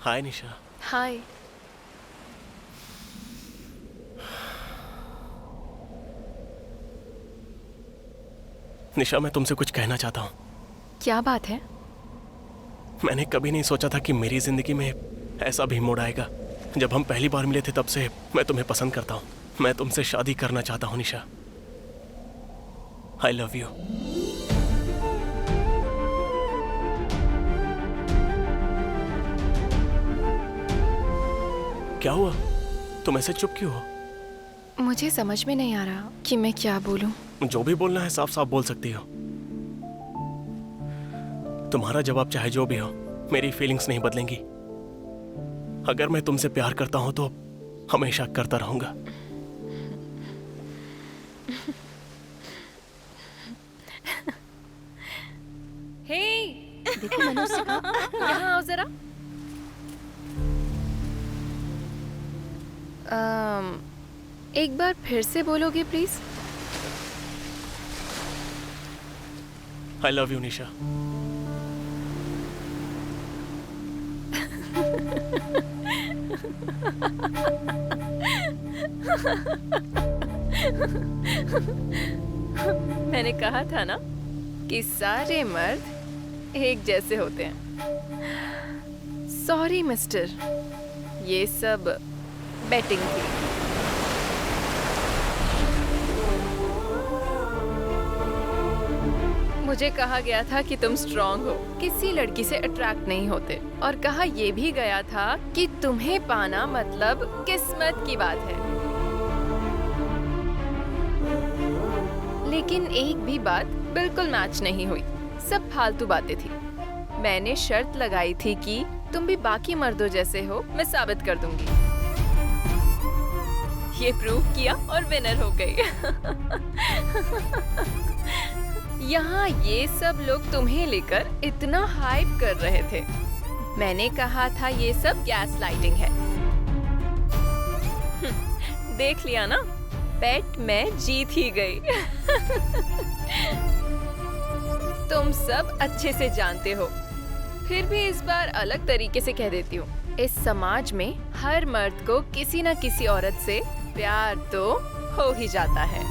हाय निशा। हाय। निशा, मैं तुमसे कुछ कहना चाहता हूँ। क्या बात है? मैंने कभी नहीं सोचा था कि मेरी जिंदगी में ऐसा भी मोड़ आएगा। जब हम पहली बार मिले थे तब से मैं तुम्हें पसंद करता हूँ। मैं तुमसे शादी करना चाहता हूँ निशा। I love you. क्या हुआ? तुम ऐसे चुप क्यों हो? मुझे समझ में नहीं आ रहा कि मैं क्या बोलूं। जो भी बोलना है साफ साफ बोल सकती हो। तुम्हारा जवाब चाहे जो भी हो, मेरी फीलिंग्स नहीं बदलेंगी। अगर मैं तुमसे प्यार करता हूं तो हमेशा करता रहूंगा। हे, देखो मनुष्य यहाँ आओ जरा। एक बार फिर से बोलोगे प्लीज? आई लव यू निशा। मैंने कहा था ना कि सारे मर्द एक जैसे होते हैं। सॉरी मिस्टर, ये सब बैटिंग थी। मुझे कहा गया था कि तुम स्ट्रांग हो, किसी लड़की से अट्रैक्ट नहीं होते, और कहा यह भी गया था कि तुम्हें पाना मतलब किस्मत की बात है। लेकिन एक भी बात बिल्कुल मैच नहीं हुई, सब फालतू बातें थी। मैंने शर्त लगाई थी कि तुम भी बाकी मर्दों जैसे हो, मैं साबित कर दूंगी। ये प्रूव किया और विनर हो गई। यहाँ ये सब लोग तुम्हें लेकर इतना हाइप कर रहे थे। मैंने कहा था ये सब गैस लाइटिंग है। देख लिया ना, बेट मैं जीत ही गई। तुम सब अच्छे से जानते हो, फिर भी इस बार अलग तरीके से कह देती हूँ। इस समाज में हर मर्द को किसी न किसी औरत से प्यार तो हो ही जाता है,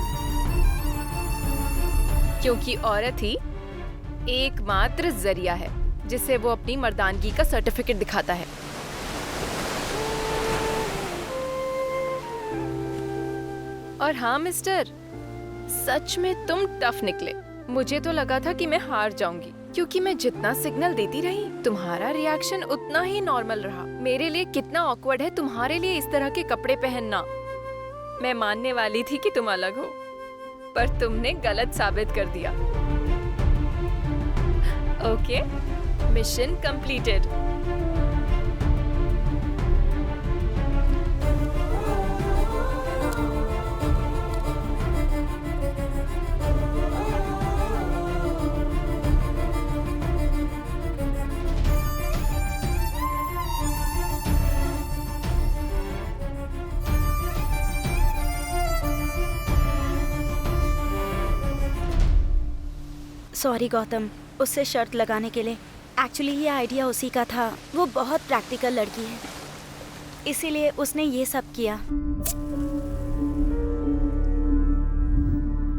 क्योंकि औरत ही एकमात्र जरिया है जिससे वो अपनी मर्दानगी का सर्टिफिकेट दिखाता है। और हाँ मिस्टर, सच में तुम टफ निकले। मुझे तो लगा था कि मैं हार जाऊंगी, क्योंकि मैं जितना सिग्नल देती रही तुम्हारा रिएक्शन उतना ही नॉर्मल रहा। मेरे लिए कितना ऑकवर्ड है तुम्हारे लिए इस तरह के कपड़े पहनना। मैं मानने वाली थी कि तुम अलग हो, पर तुमने गलत साबित कर दिया। Okay, mission completed. Sorry Gautam, उससे शर्त लगाने के लिए। एक्चुअली ये आइडिया उसी का था। वो बहुत प्रैक्टिकल लड़की है, इसीलिए उसने ये सब किया।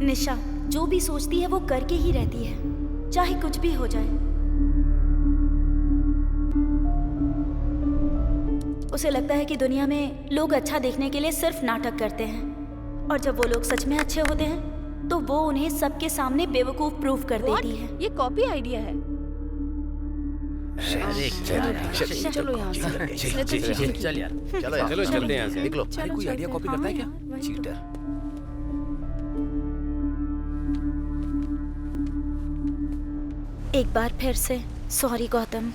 निशा जो भी सोचती है वो करके ही रहती है, चाहे कुछ भी हो जाए। उसे लगता है कि दुनिया में लोग अच्छा देखने के लिए सिर्फ नाटक करते हैं, और जब वो लोग सच में अच्छे होते हैं तो वो उन्हें सबके सामने बेवकूफ प्रूफ कर देती है। ये कॉपी आइडिया है। चलो यहाँ से। चल यार, चलो चलते हैं यहाँ से। निकलो। अरे कोई आइडिया कॉपी करता है क्या? चीटर। एक बार फिर से सॉरी गौतम।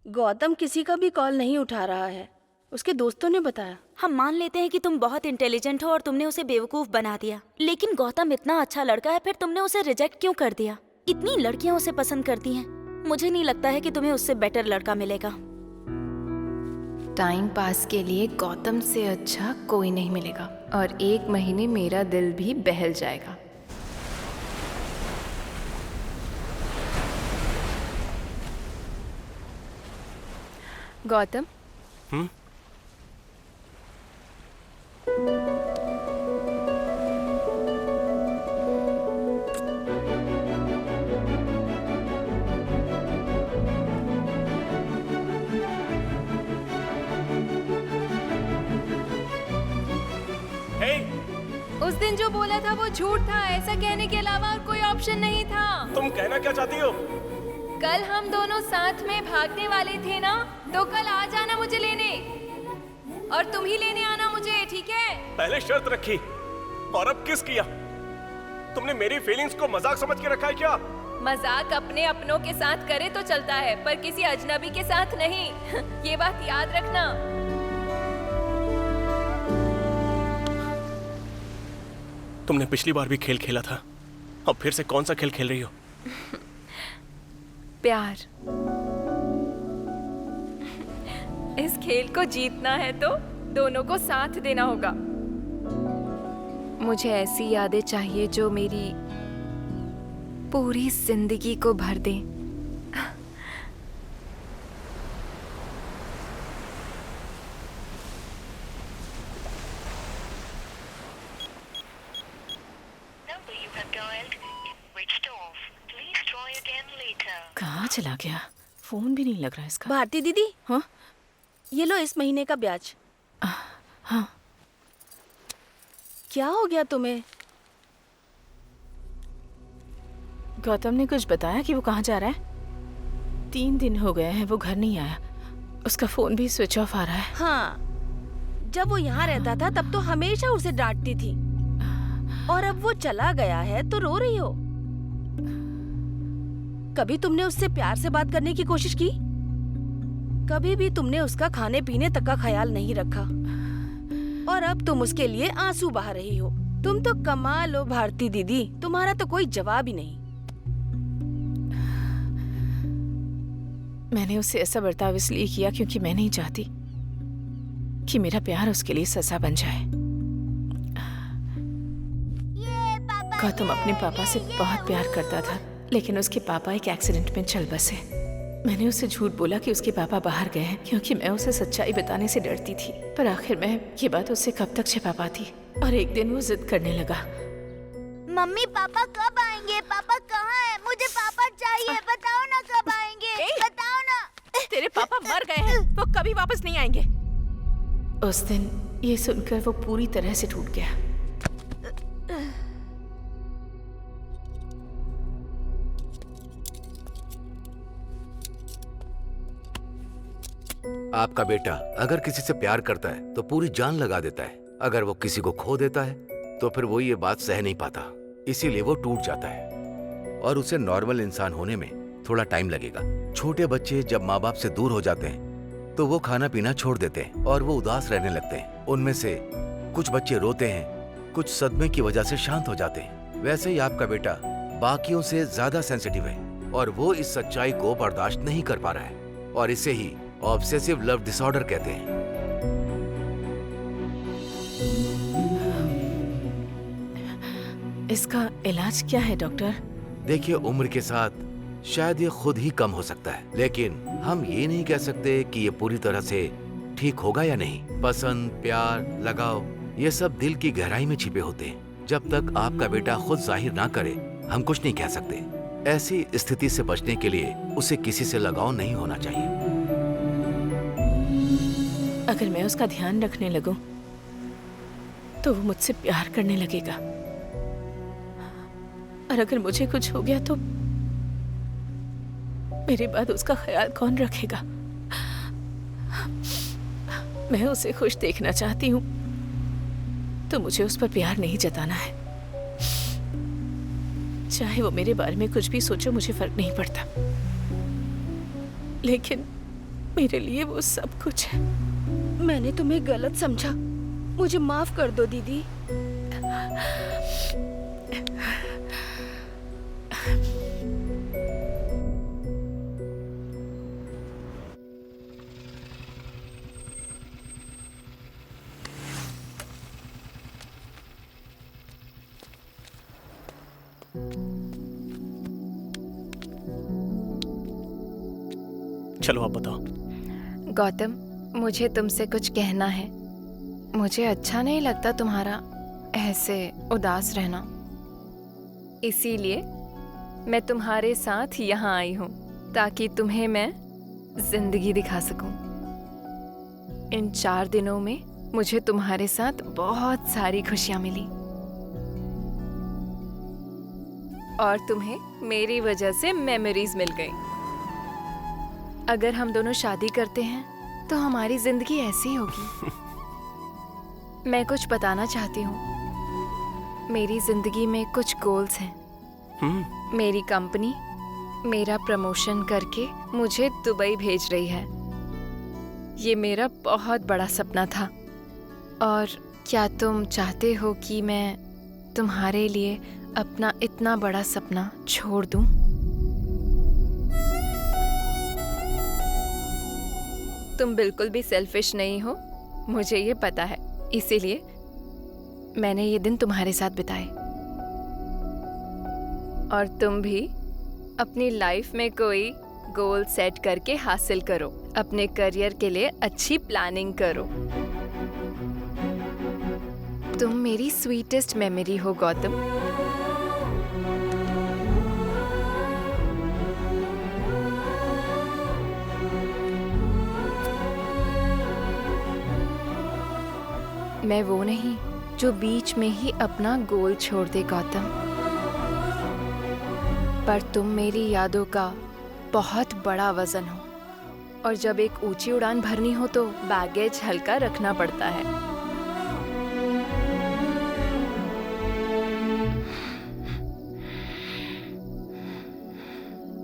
गौतम किसी का भी कॉल नहीं उठा रहा है, उसके दोस्तों ने बताया। हम मान लेते हैं कि तुम बहुत इंटेलिजेंट हो और तुमने उसे बेवकूफ बना दिया, लेकिन गौतम इतना अच्छा लड़का है, फिर तुमने उसे रिजेक्ट क्यों कर दिया? इतनी लड़कियां उसे पसंद करती हैं। मुझे नहीं लगता है कि तुम्हें उससे बेटर लड़का मिलेगा। टाइम पास के लिए गौतम से अच्छा कोई नहीं मिलेगा, और 1 महीने मेरा दिल भी बहल जाएगा। गौतम, उस दिन जो बोला था वो झूठ था। ऐसा कहने के अलावा और कोई ऑप्शन नहीं था। तुम कहना क्या चाहती हो? कल हम दोनों साथ में भागने वाले थे ना, तो कल आ जाना मुझे लेने, और तुम ही लेने आना मुझे, ठीक है? पहले शर्त रखी और अब किस किया? तुमने मेरी फीलिंग्स को मजाक समझ के रखा है क्या? मजाक अपने अपनों के साथ करे तो चलता है, पर किसी अजनबी के साथ नहीं। ये बात याद रखना। तुमने पिछली बार भी खेल खेला था, अब फिर से कौन सा खेल खेल रही हो? प्यार। इस खेल को जीतना है तो दोनों को साथ देना होगा। मुझे ऐसी यादें चाहिए जो मेरी पूरी जिंदगी को भर दें। कहाँ चला गया? फोन भी नहीं लग रहा इसका। भारती दीदी, हाँ ये लो इस महीने का ब्याज। हाँ। क्या हो गया तुम्हें? गौतम ने कुछ बताया कि वो कहाँ जा रहा है? 3 दिन हो गए हैं वो घर नहीं आया, उसका फोन भी स्विच ऑफ आ रहा है। हाँ, जब वो यहाँ रहता था तब तो हमेशा उसे डांटती थी, और अब वो चला गया है तो रो रही हो। कभी तुमने उससे प्यार से बात करने की कोशिश की? कभी भी तुमने उसका खाने पीने तक का ख्याल नहीं रखा, और अब तुम उसके लिए आंसू बहा रही हो। तुम तो कमाल हो भारती दीदी, तुम्हारा तो कोई जवाब ही नहीं। मैंने उससे ऐसा बर्ताव इसलिए किया क्योंकि मैं नहीं चाहती कि मेरा प्यार उसके लिए सजा बन जाए। गौतम अपने पापा से बहुत प्यार करता था, लेकिन उसके पापा एक एक्सीडेंट में चल बसे। मैंने उसे झूठ बोला कि उसके पापा बाहर गए हैं क्योंकि मैं उसे सच्चाई बताने से डरती थी। पर आखिर मैं ये बात उससे कब तक छिपा पाती। और एक दिन वो जिद करने लगा। मम्मी पापा कब आएंगे? पापा कहाँ है? मुझे पापा चाहिए, बताओ ना कब आएंगे, बताओ ना। तेरे पापा मर गए हैं, वो कभी वापस नहीं आएंगे। उस दिन ये सुनकर वो पूरी तरह से टूट गया। आपका बेटा अगर किसी से प्यार करता है तो पूरी जान लगा देता है। अगर वो किसी को खो देता है तो फिर वो ये बात सह नहीं पाता, इसीलिए वो टूट जाता है और उसे नॉर्मल इंसान होने में थोड़ा टाइम लगेगा। छोटे बच्चे जब माँ बाप से दूर हो जाते हैं तो वो खाना पीना छोड़ देते हैं और वो उदास रहने लगते हैं। उनमें से कुछ बच्चे रोते हैं, कुछ सदमे की वजह से शांत हो जाते हैं। वैसे ही आपका बेटा बाकियों से ज्यादा सेंसिटिव है और वो इस सच्चाई को बर्दाश्त नहीं कर पा रहा है और इसे ही ऑब्सेसिव लव डिसऑर्डर कहते हैं। इसका इलाज क्या है डॉक्टर? देखिए, उम्र के साथ शायद ये खुद ही कम हो सकता है, लेकिन हम ये नहीं कह सकते कि ये पूरी तरह से ठीक होगा या नहीं। पसंद, प्यार, लगाव ये सब दिल की गहराई में छिपे होते हैं। जब तक आपका बेटा खुद जाहिर ना करे हम कुछ नहीं कह सकते। ऐसी स्थिति से बचने के लिए उसे किसी से लगाव नहीं होना चाहिए। अगर मैं उसका ध्यान रखने लगूं तो वो मुझसे प्यार करने लगेगा और अगर मुझे कुछ हो गया तो मेरे बाद उसका ख्याल कौन रखेगा? मैं उसे खुश देखना चाहती हूँ तो मुझे उस पर प्यार नहीं जताना है। चाहे वो मेरे बारे में कुछ भी सोचो, मुझे फर्क नहीं पड़ता, लेकिन मेरे लिए वो सब कुछ है। मैंने तुम्हें गलत समझा, मुझे माफ कर दो दीदी। चलो आप बताओ। गौतम, मुझे तुमसे कुछ कहना है। मुझे अच्छा नहीं लगता तुम्हारा ऐसे उदास रहना, इसीलिए मैं तुम्हारे साथ यहाँ आई हूँ ताकि तुम्हें मैं जिंदगी दिखा सकूं। इन 4 दिनों में मुझे तुम्हारे साथ बहुत सारी खुशियाँ मिली और तुम्हें मेरी वजह से मेमोरीज मिल गई। अगर हम दोनों शादी करते हैं तो हमारी जिंदगी ऐसी होगी। मैं कुछ बताना चाहती हूँ। मेरी जिंदगी में कुछ गोल्स हैं। मेरी कंपनी मेरा प्रमोशन करके मुझे दुबई भेज रही है। ये मेरा बहुत बड़ा सपना था और क्या तुम चाहते हो कि मैं तुम्हारे लिए अपना इतना बड़ा सपना छोड़ दूं? तुम बिल्कुल भी सेल्फिश नहीं हो, मुझे ये पता है, इसीलिए मैंने ये दिन तुम्हारे साथ बिताए। और तुम भी अपनी लाइफ में कोई गोल सेट करके हासिल करो, अपने करियर के लिए अच्छी प्लानिंग करो। तुम मेरी स्वीटेस्ट मेमोरी हो गौतम। मैं वो नहीं जो बीच में ही अपना गोल छोड़ दे गौतम, पर तुम मेरी यादों का बहुत बड़ा वजन हो और जब एक ऊंची उड़ान भरनी हो तो बैगेज हल्का रखना पड़ता है।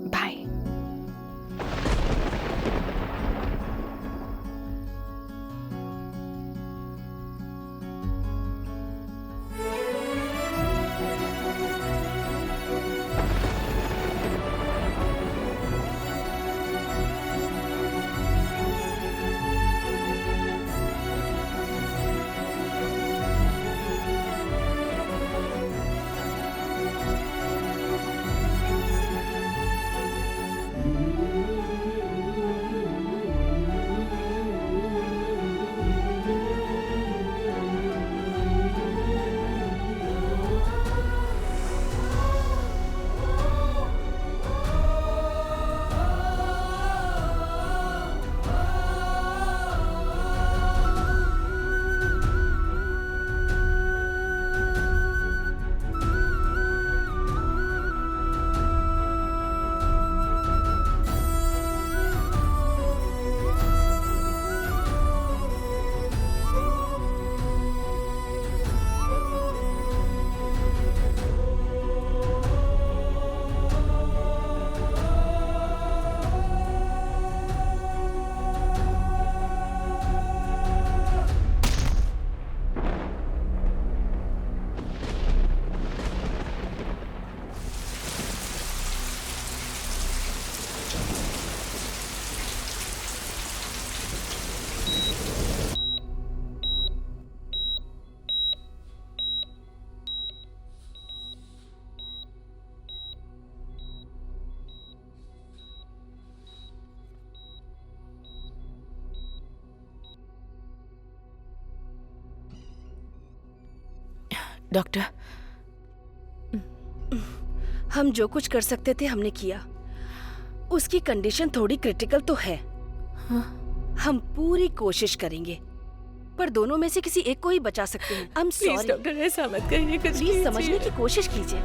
बाय। डॉक्टर, हम जो कुछ कर सकते थे हमने किया। उसकी कंडीशन थोड़ी क्रिटिकल तो है। हम पूरी कोशिश करेंगे, पर दोनों में से किसी एक को ही बचा सकते हैं। आई एम सॉरी डॉक्टर, ऐसा मत कहिए, कुछ प्लीज समझने की कोशिश कीजिए।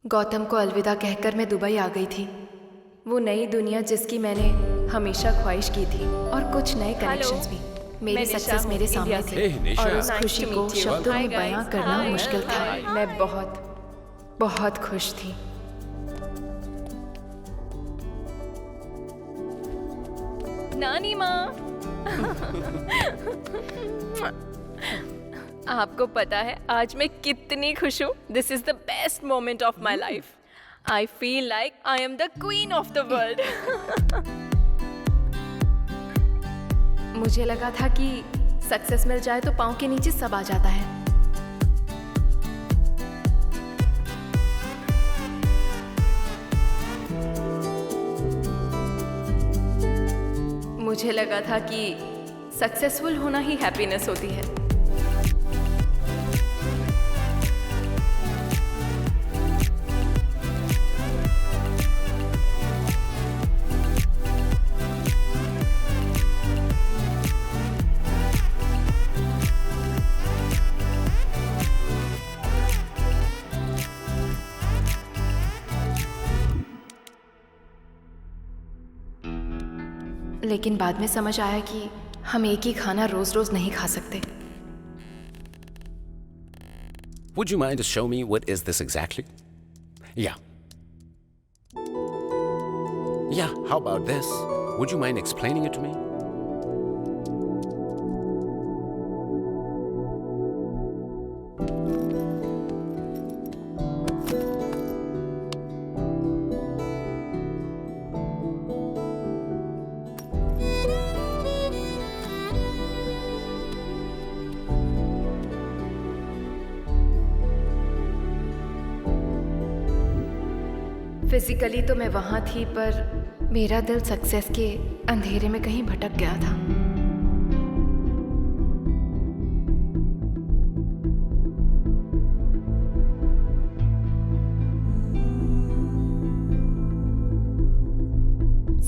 गौतम को अलविदा कहकर मैं दुबई आ गई थी। वो नई दुनिया जिसकी मैंने हमेशा ख्वाहिश की थी, और कुछ नए कनेक्शंस भी। मेरी सक्सेस मेरे सामने थी निशा। और उस खुशी को शब्दों में बयां करना मुश्किल था। मैं बहुत बहुत खुश थी। नानी माँ, आपको पता है आज मैं कितनी खुश हूँ। This is the best moment of my life. I feel like I am the queen of the world. मुझे लगा था कि सक्सेस मिल जाए तो पाँव के नीचे सब आ जाता है। मुझे लगा था कि सक्सेसफुल होना ही हैप्पीनेस होती है। लेकिन बाद में समझ आया कि हम एक ही खाना रोज रोज नहीं खा सकते। Would you mind to show me what is this exactly? Yeah. Yeah, how about this? Would you mind explaining it to me? Physically तो मैं वहां थी, पर मेरा दिल सक्सेस के अंधेरे में कहीं भटक गया था।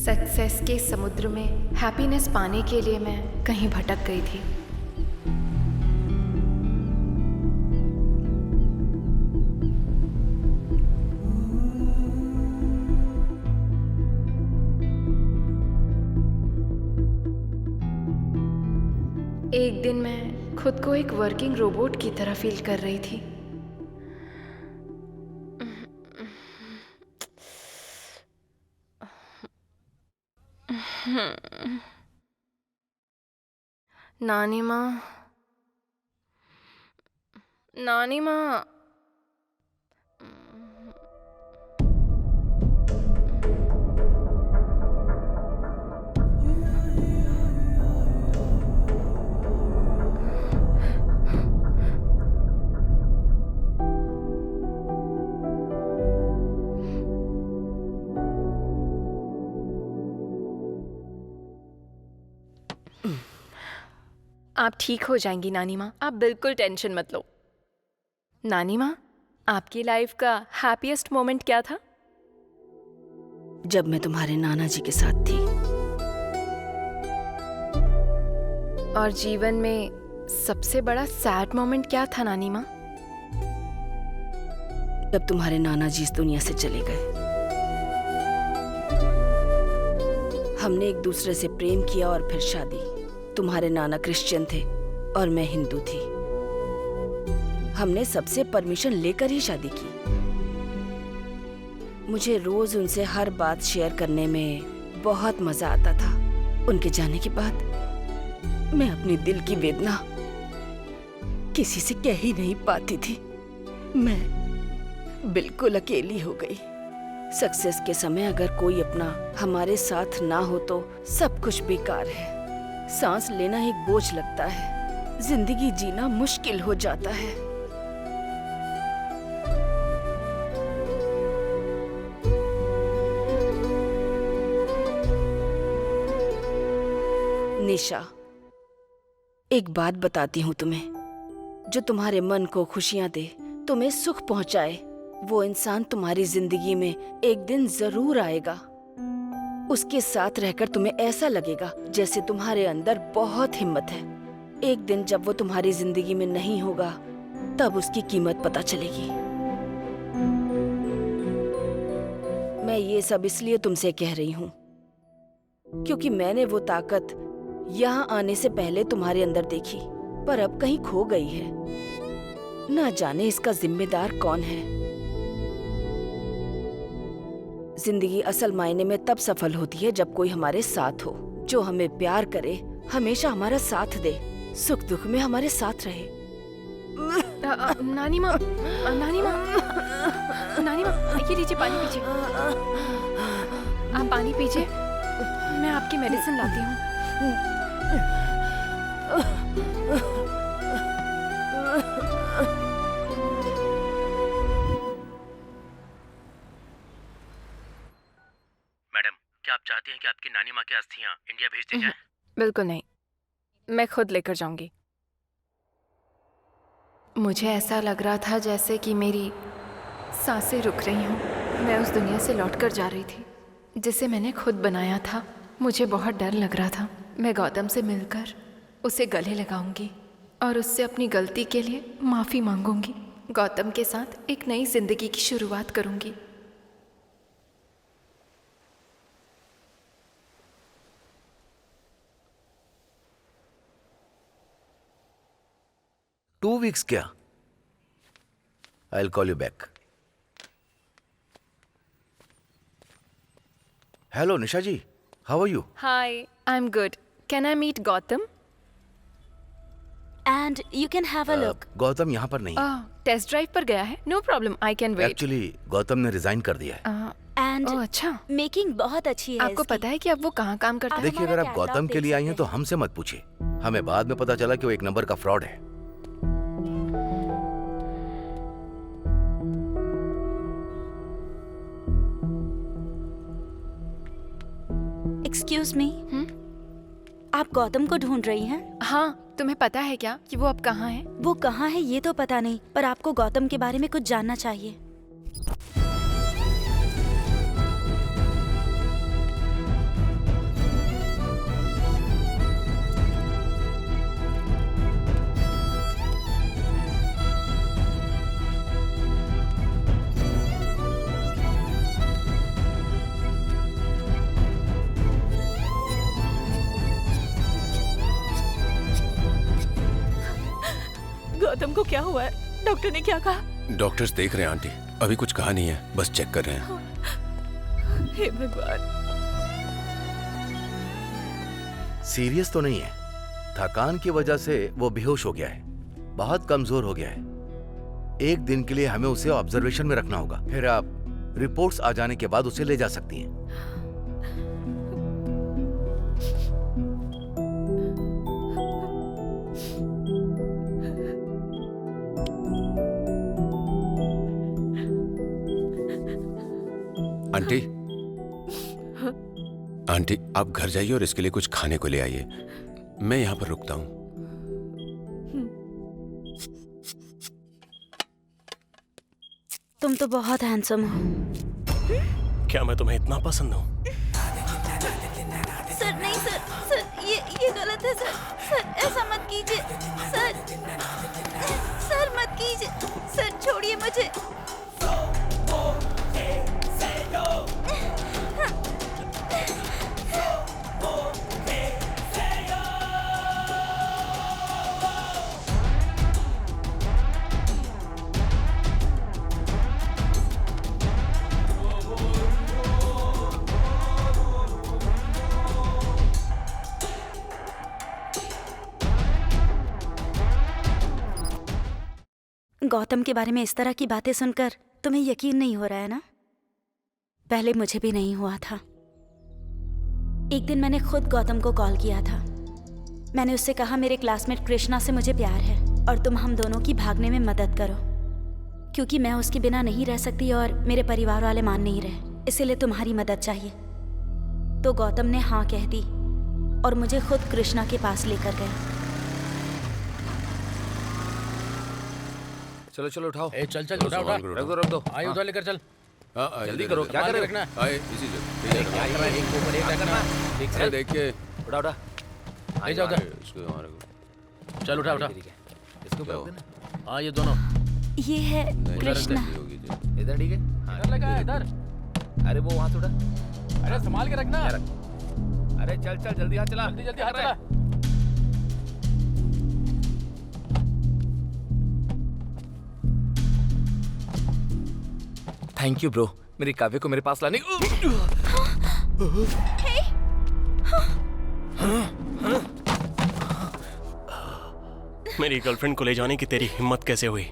सक्सेस के समुद्र में हैप्पीनेस पाने के लिए मैं कहीं भटक गई थी। एक दिन मैं खुद को एक वर्किंग रोबोट की तरह फील कर रही थी। नानी माँ, नानी माँ, आप ठीक हो जाएंगी नानी माँ, आप बिल्कुल टेंशन मत लो। नानी माँ, आपकी लाइफ का हैप्पीएस्ट मोमेंट क्या था? जब मैं तुम्हारे नाना जी के साथ थी। और जीवन में सबसे बड़ा सैड मोमेंट क्या था नानी माँ? जब तुम्हारे नाना जी इस दुनिया से चले गए। हमने एक दूसरे से प्रेम किया और फिर शादी। तुम्हारे नाना क्रिश्चियन थे और मैं हिंदू थी। हमने सबसे परमिशन लेकर ही शादी की। मुझे रोज उनसे हर बात शेयर करने में बहुत मजा आता था। उनके जाने के बाद मैं अपनी दिल की वेदना किसी से कह ही नहीं पाती थी। मैं बिल्कुल अकेली हो गई। सक्सेस के समय अगर कोई अपना हमारे साथ ना हो तो सब कुछ बेकार है। सांस लेना एक बोझ लगता है। जिंदगी जीना मुश्किल हो जाता है। निशा, एक बात बताती हूँ तुम्हें, जो तुम्हारे मन को खुशियाँ दे, तुम्हें सुख पहुँचाए, वो इंसान तुम्हारी जिंदगी में एक दिन जरूर आएगा। उसके साथ रहकर तुम्हें ऐसा लगेगा जैसे तुम्हारे अंदर बहुत हिम्मत है। एक दिन जब वो तुम्हारी जिंदगी में नहीं होगा, तब उसकी कीमत पता चलेगी। मैं ये सब इसलिए तुमसे कह रही हूँ क्योंकि मैंने वो ताकत यहाँ आने से पहले तुम्हारे अंदर देखी, पर अब कहीं खो गई है। ना जाने इसका जिम्मेदार कौन है। जिंदगी असल मायने में तब सफल होती है जब कोई हमारे साथ हो, जो हमें प्यार करे, हमेशा हमारा साथ दे, सुख दुख में हमारे साथ रहे। नानी माँ, नानी माँ, नानी माँ, ये लीजिए पानी पीजिए। आप पानी पीजिए, मैं आपकी मेडिसिन लाती हूँ। मैडम, क्या आप चाहती हैं कि आपकी नानी माँ की अस्थियाँ इंडिया भेज दी जाएं? बिल्कुल नहीं, मैं खुद लेकर जाऊंगी। मुझे ऐसा लग रहा था जैसे कि मेरी सांसें रुक रही हूँ। मैं उस दुनिया से लौटकर जा रही थी जिसे मैंने खुद बनाया था। मुझे बहुत डर लग रहा था। मैं गौतम से मिलकर उसे गले लगाऊंगी और उससे अपनी गलती के लिए माफ़ी मांगूंगी। गौतम के साथ एक नई जिंदगी की शुरुआत करूंगी। टू वीक्स क्या? I'll call you back. Hello, Nisha ji. How are you? Hi, I'm good. Can I meet Gautam? And you can have a look. Gautam यहाँ पर नहीं। टेस्ट ड्राइव पर गया है। No problem, I can wait. Actually Gautam ने रिजाइन कर दिया है। And अच्छा। मेकिंग बहुत अच्छी है। आपको पता है कि अब वो कहाँ काम करता है? देखिए, अगर आप गौतम के लिए आई हैं तो हमसे मत पूछिए। हमें बाद में पता चला कि वो एक नंबर का फ्रॉड है। एक्सक्यूज मी, आप गौतम को ढूंढ रही हैं? हाँ, तुम्हें पता है क्या कि वो अब कहाँ है? वो कहाँ है ये तो पता नहीं, पर आपको गौतम के बारे में कुछ जानना चाहिए। गौतम को क्या हुआ है? डॉक्टर ने क्या कहा? डॉक्टर्स देख रहे हैं आंटी, अभी कुछ कहा नहीं है, बस चेक कर रहे हैं। हे भगवान। सीरियस तो नहीं है, थकान की वजह से वो बेहोश हो गया है, बहुत कमजोर हो गया है। एक दिन के लिए हमें उसे ऑब्जर्वेशन में रखना होगा, फिर आप रिपोर्ट्स आ जाने के बाद उसे ले जा सकती हैं। आंटी, आंटी आप घर जाइए और इसके लिए कुछ खाने को ले आइए, मैं यहाँ पर रुकता हूँ। तुम तो बहुत हैंडसम हो। क्या मैं तुम्हें इतना पसंद हूँ? सर नहीं सर, सर ये गलत है सर, सर ऐसा मत कीजिए सर, सर मत कीजिए सर, छोड़िए मुझे। गौतम के बारे में इस तरह की बातें सुनकर तुम्हें यकीन नहीं हो रहा है ना? पहले मुझे भी नहीं हुआ था। एक दिन मैंने खुद गौतम को कॉल किया था। मैंने उससे कहा मेरे क्लासमेट कृष्णा से मुझे प्यार है और तुम हम दोनों की भागने में मदद करो, क्योंकि मैं उसके बिना नहीं रह सकती और मेरे परिवार वाले मान नहीं रहे, इसीलिए तुम्हारी मदद चाहिए। तो गौतम ने हाँ कह दी और मुझे खुद कृष्णा के पास लेकर गया। चलो चलो उठाओ। ए चल चल उठा उठा। रख दो। आई उधर लेकर चल। जल्दी करो, क्या कर रहे हो? रखना। आए इसी जगह क्या कर रहा है? एक के ऊपर एक रखना। ठीक से देख के उठा उठा। ले जाओ उधर। इसको हमारे को चल उठा उठा। ठीक है, इसके ऊपर रख देना। हाँ ये दोनों ये है कृष्णा। होगी जी। इधर ठीक है। हाँ, इधर लगा है इधर। अरे वो वहाँ से उठा। अरे संभाल के रखना। यहाँ रख। अरे चल चल जल्दी हाथ चला। जल्दी जल्दी हाथ चला। थैंक यू ब्रो, मेरी काव्य को मेरे पास लाने। मेरी गर्लफ्रेंड को ले जाने की तेरी हिम्मत कैसे हुई?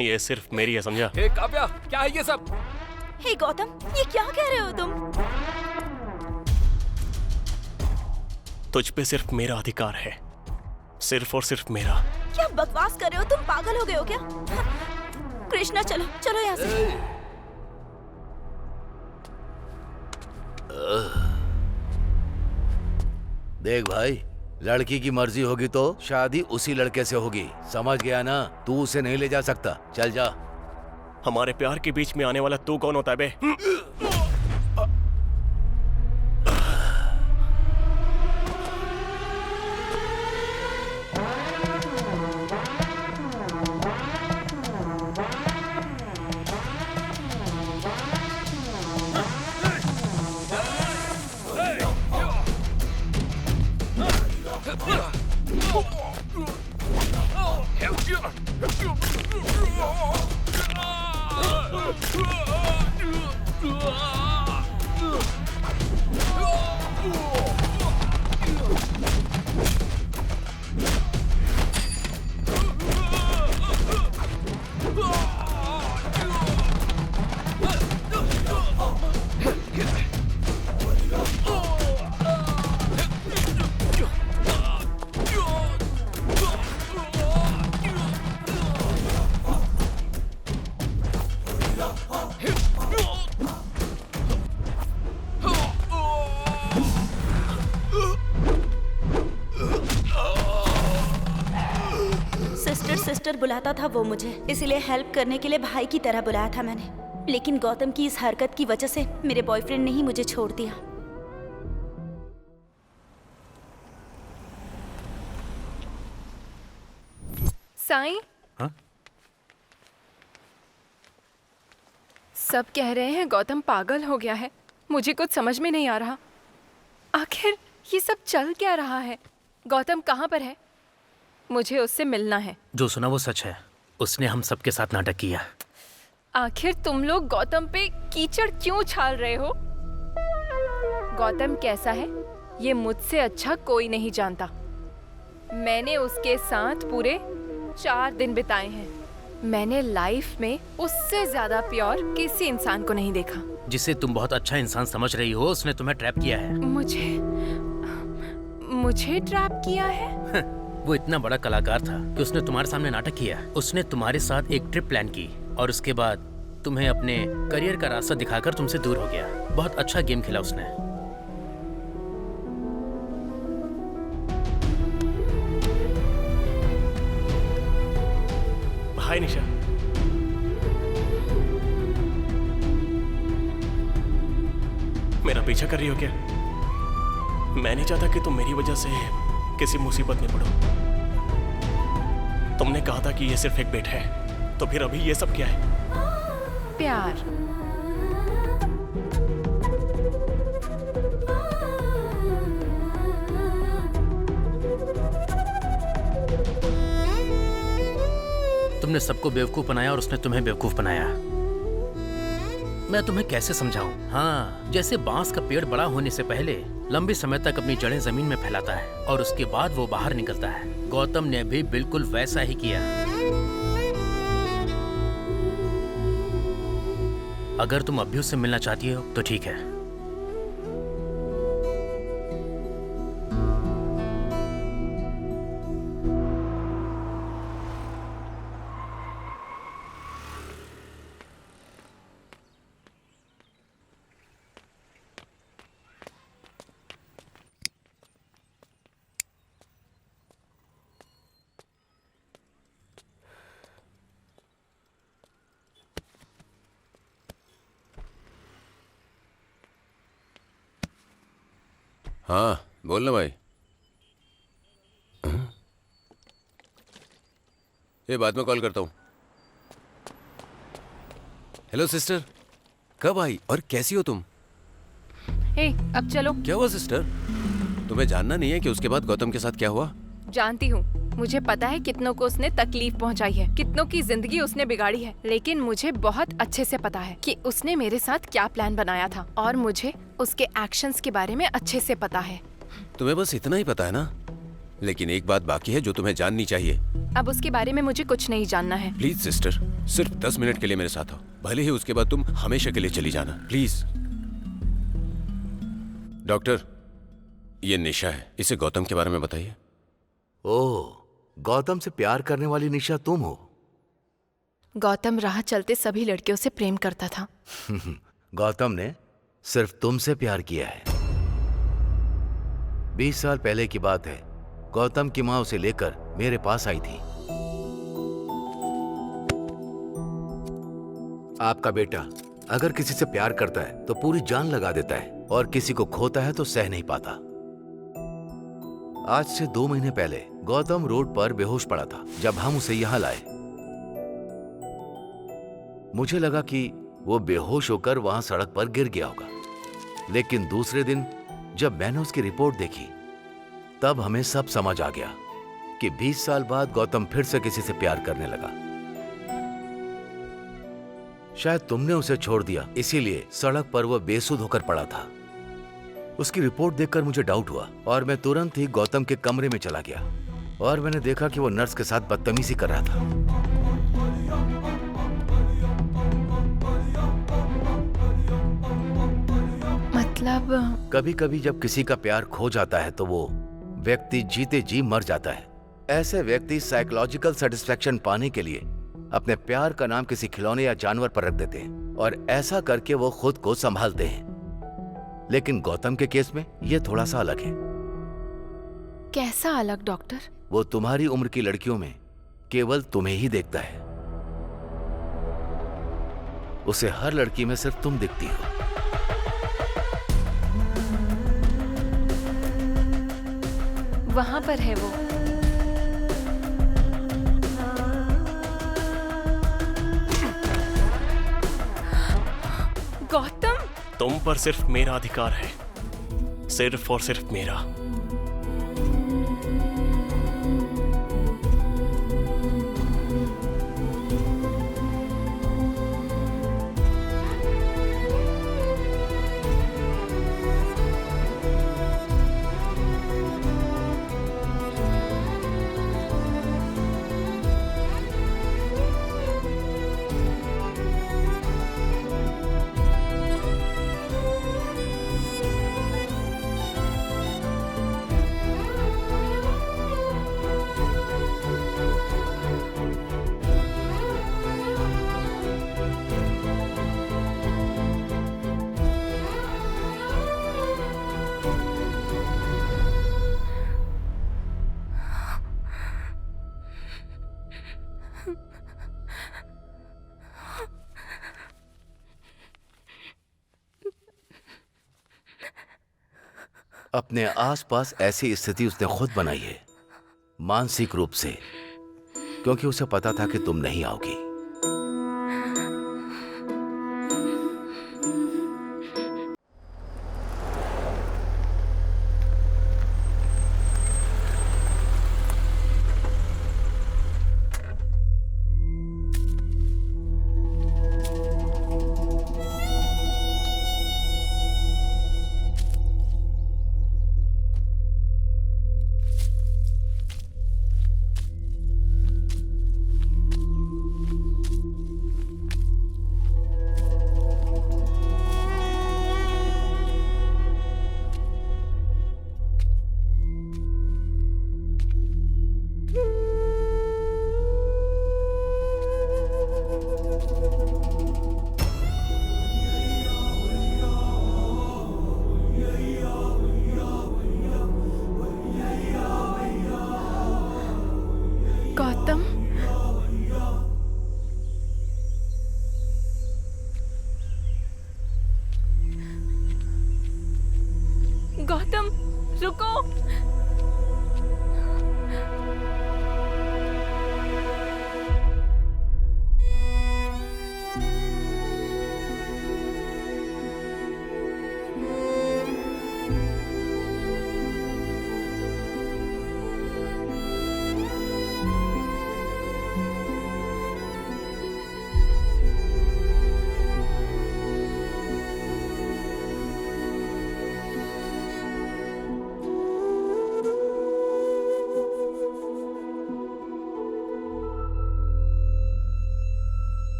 ये सिर्फ मेरी है, समझा? हे काव्या, क्या है ये सब? हे गौतम, ये क्या कह रहे हो तुम? तुझ पे सिर्फ मेरा अधिकार है, सिर्फ और सिर्फ मेरा। क्या बकवास कर रहे हो तुम? पागल हो गए हो क्या? कृष्णा चलो चलो यहाँ से। देख भाई, लड़की की मर्जी होगी तो शादी उसी लड़के से होगी, समझ गया ना? तू उसे नहीं ले जा सकता, चल जा। हमारे प्यार के बीच में आने वाला तू कौन होता है बे? सिस्टर बुलाता था वो मुझे, इसलिए हेल्प करने के लिए भाई की तरह बुलाया था मैंने। लेकिन गौतम की इस हरकत की वजह से मेरे बॉयफ्रेंड ने ही मुझे छोड़ दिया। साईं, हाँ? सब कह रहे हैं गौतम पागल हो गया है। मुझे कुछ समझ में नहीं आ रहा, आखिर ये सब चल क्या रहा है? गौतम कहाँ पर है? मुझे उससे मिलना है। जो सुना वो सच है, उसने हम सबके साथ नाटक किया। आखिर तुम लोग गौतम पे कीचड़ क्यों उछाल रहे हो? गौतम कैसा है ये मुझसे अच्छा कोई नहीं जानता। मैंने उसके साथ पूरे 4 दिन बिताए हैं। मैंने लाइफ में उससे ज्यादा प्योर किसी इंसान को नहीं देखा। जिसे तुम बहुत अच्छा इंसान समझ रही हो, उसने तुम्हें ट्रैप किया है। मुझे ट्रैप किया है? वो इतना बड़ा कलाकार था कि उसने तुम्हारे सामने नाटक किया। उसने तुम्हारे साथ एक ट्रिप प्लान की और उसके बाद तुम्हें अपने करियर का रास्ता दिखाकर तुमसे दूर हो गया। बहुत अच्छा गेम खेला उसने। हाय निशा, मेरा पीछा कर रही हो क्या? मैं नहीं चाहता कि तुम मेरी वजह से किसी मुसीबत में पड़ो। तुमने कहा था कि ये सिर्फ एक बेट है, तो फिर अभी ये सब क्या है? प्यार। तुमने सबको बेवकूफ बनाया और उसने तुम्हें बेवकूफ बनाया। मैं तुम्हें कैसे समझाऊं? हाँ, जैसे बांस का पेड़ बड़ा होने से पहले लंबे समय तक अपनी जड़ें जमीन में फैलाता है और उसके बाद वो बाहर निकलता है। गौतम ने भी बिल्कुल वैसा ही किया। अगर तुम अभी उससे मिलना चाहती हो तो ठीक है। हाँ बोल ना भाई। ये बाद में कॉल करता हूँ। हेलो सिस्टर, कब आई और कैसी हो तुम? हे, अब चलो। क्या हुआ सिस्टर? तुम्हें जानना नहीं है कि उसके बाद गौतम के साथ क्या हुआ? जानती हूँ, मुझे पता है कितनों को उसने तकलीफ पहुँचाई है, कितनों की जिंदगी उसने बिगाड़ी है, लेकिन मुझे बहुत अच्छे से पता है कि उसने मेरे साथ क्या प्लान बनाया था और मुझे उसके एक्शंस के बारे में अच्छे से पता है। तुम्हें बस इतना ही पता है ना? लेकिन एक बात बाकी है जो तुम्हें जाननी चाहिए। अब उसके बारे में मुझे कुछ नहीं जानना है। प्लीज सिस्टर, सिर्फ 10 मिनट के लिए मेरे साथ आओ, भले ही उसके बाद तुम हमेशा के लिए चली जाना, प्लीज। डॉक्टर, ये निशा है, इसे गौतम के बारे में बताइए। ओह, गौतम से प्यार करने वाली निशा तुम हो? गौतम राह चलते सभी लड़कियों से प्रेम करता था। गौतम ने सिर्फ तुमसे प्यार किया है। 20 साल पहले की बात है, गौतम की मां उसे लेकर मेरे पास आई थी। आपका बेटा अगर किसी से प्यार करता है तो पूरी जान लगा देता है और किसी को खोता है तो सह नहीं पाता। आज से 2 महीने पहले गौतम रोड पर बेहोश पड़ा था जब हम उसे यहां लाए। मुझे लगा कि वो बेहोश होकर वहां सड़क पर गिर गया होगा, लेकिन दूसरे दिन जब मैंने उसकी रिपोर्ट देखी तब हमें सब समझ आ गया कि 20 साल बाद गौतम फिर से किसी से प्यार करने लगा। शायद तुमने उसे छोड़ दिया, इसीलिए सड़क पर वह बेसुध होकर पड़ा था। उसकी रिपोर्ट देखकर मुझे डाउट हुआ और मैं तुरंत ही गौतम के कमरे में चला गया और मैंने देखा कि वो नर्स के साथ बदतमीजी कर रहा था। मतलब कभी कभी जब किसी का प्यार खो जाता है तो वो व्यक्ति जीते जी मर जाता है। ऐसे व्यक्ति साइकोलॉजिकल सेटिस्फैक्शन पाने के लिए अपने प्यार का नाम किसी खिलौने या जानवर पर रख देते हैं और ऐसा करके वो खुद को संभालते हैं। लेकिन गौतम के केस में ये थोड़ा सा अलग है। कैसा अलग डॉक्टर? वो तुम्हारी उम्र की लड़कियों में केवल तुम्हें ही देखता है। उसे हर लड़की में सिर्फ तुम दिखती हो। वहां पर है वो। गौतम, तुम पर सिर्फ मेरा अधिकार है, सिर्फ और सिर्फ मेरा। अपने आसपास ऐसी स्थिति उसने खुद बनाई है, मानसिक रूप से, क्योंकि उसे पता था कि तुम नहीं आओगी।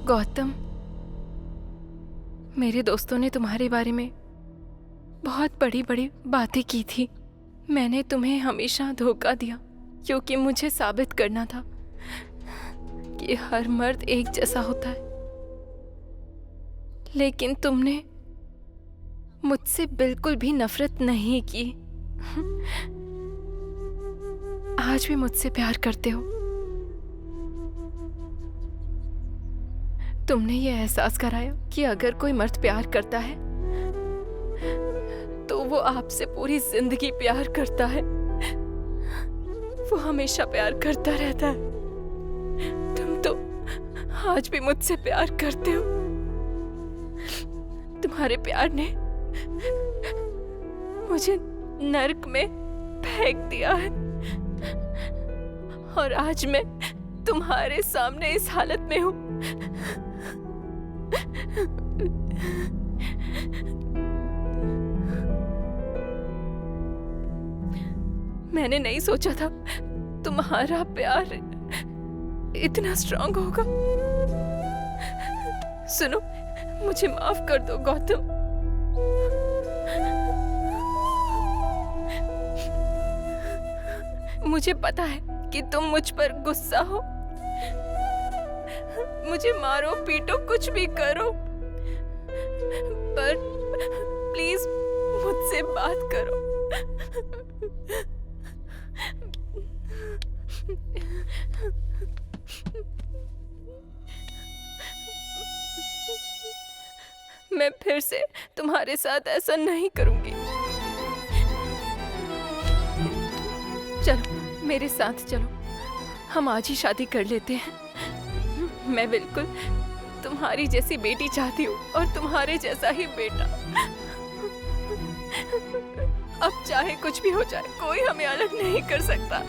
गौतम, मेरे दोस्तों ने तुम्हारे बारे में बहुत बड़ी बड़ी बातें की थी। मैंने तुम्हें हमेशा धोखा दिया क्योंकि मुझे साबित करना था कि हर मर्द एक जैसा होता है। लेकिन तुमने मुझसे बिल्कुल भी नफरत नहीं की। आज भी मुझसे प्यार करते हो। तुमने ये एहसास कराया कि अगर कोई मर्द प्यार करता है तो वो आपसे पूरी जिंदगी प्यार करता है। वो हमेशा प्यार करता रहता है। तुम तो आज भी मुझसे प्यार करते हो। तुम्हारे प्यार ने मुझे नर्क में फेंक दिया है और आज मैं तुम्हारे सामने इस हालत में हूं। मैंने नहीं सोचा था तुम्हारा प्यार इतना स्ट्रांग होगा। सुनो, मुझे माफ कर दो गौतम। मुझे पता है कि तुम मुझ पर गुस्सा हो। मुझे मारो पीटो कुछ भी करो, पर प्लीज मुझसे बात करो। मैं फिर से तुम्हारे साथ ऐसा नहीं करूंगी। चलो मेरे साथ चलो, हम आज ही शादी कर लेते हैं। मैं बिल्कुल तुम्हारी जैसी बेटी चाहती हूँ और तुम्हारे जैसा ही बेटा। अब चाहे कुछ भी हो जाए, कोई हमें अलग नहीं कर सकता।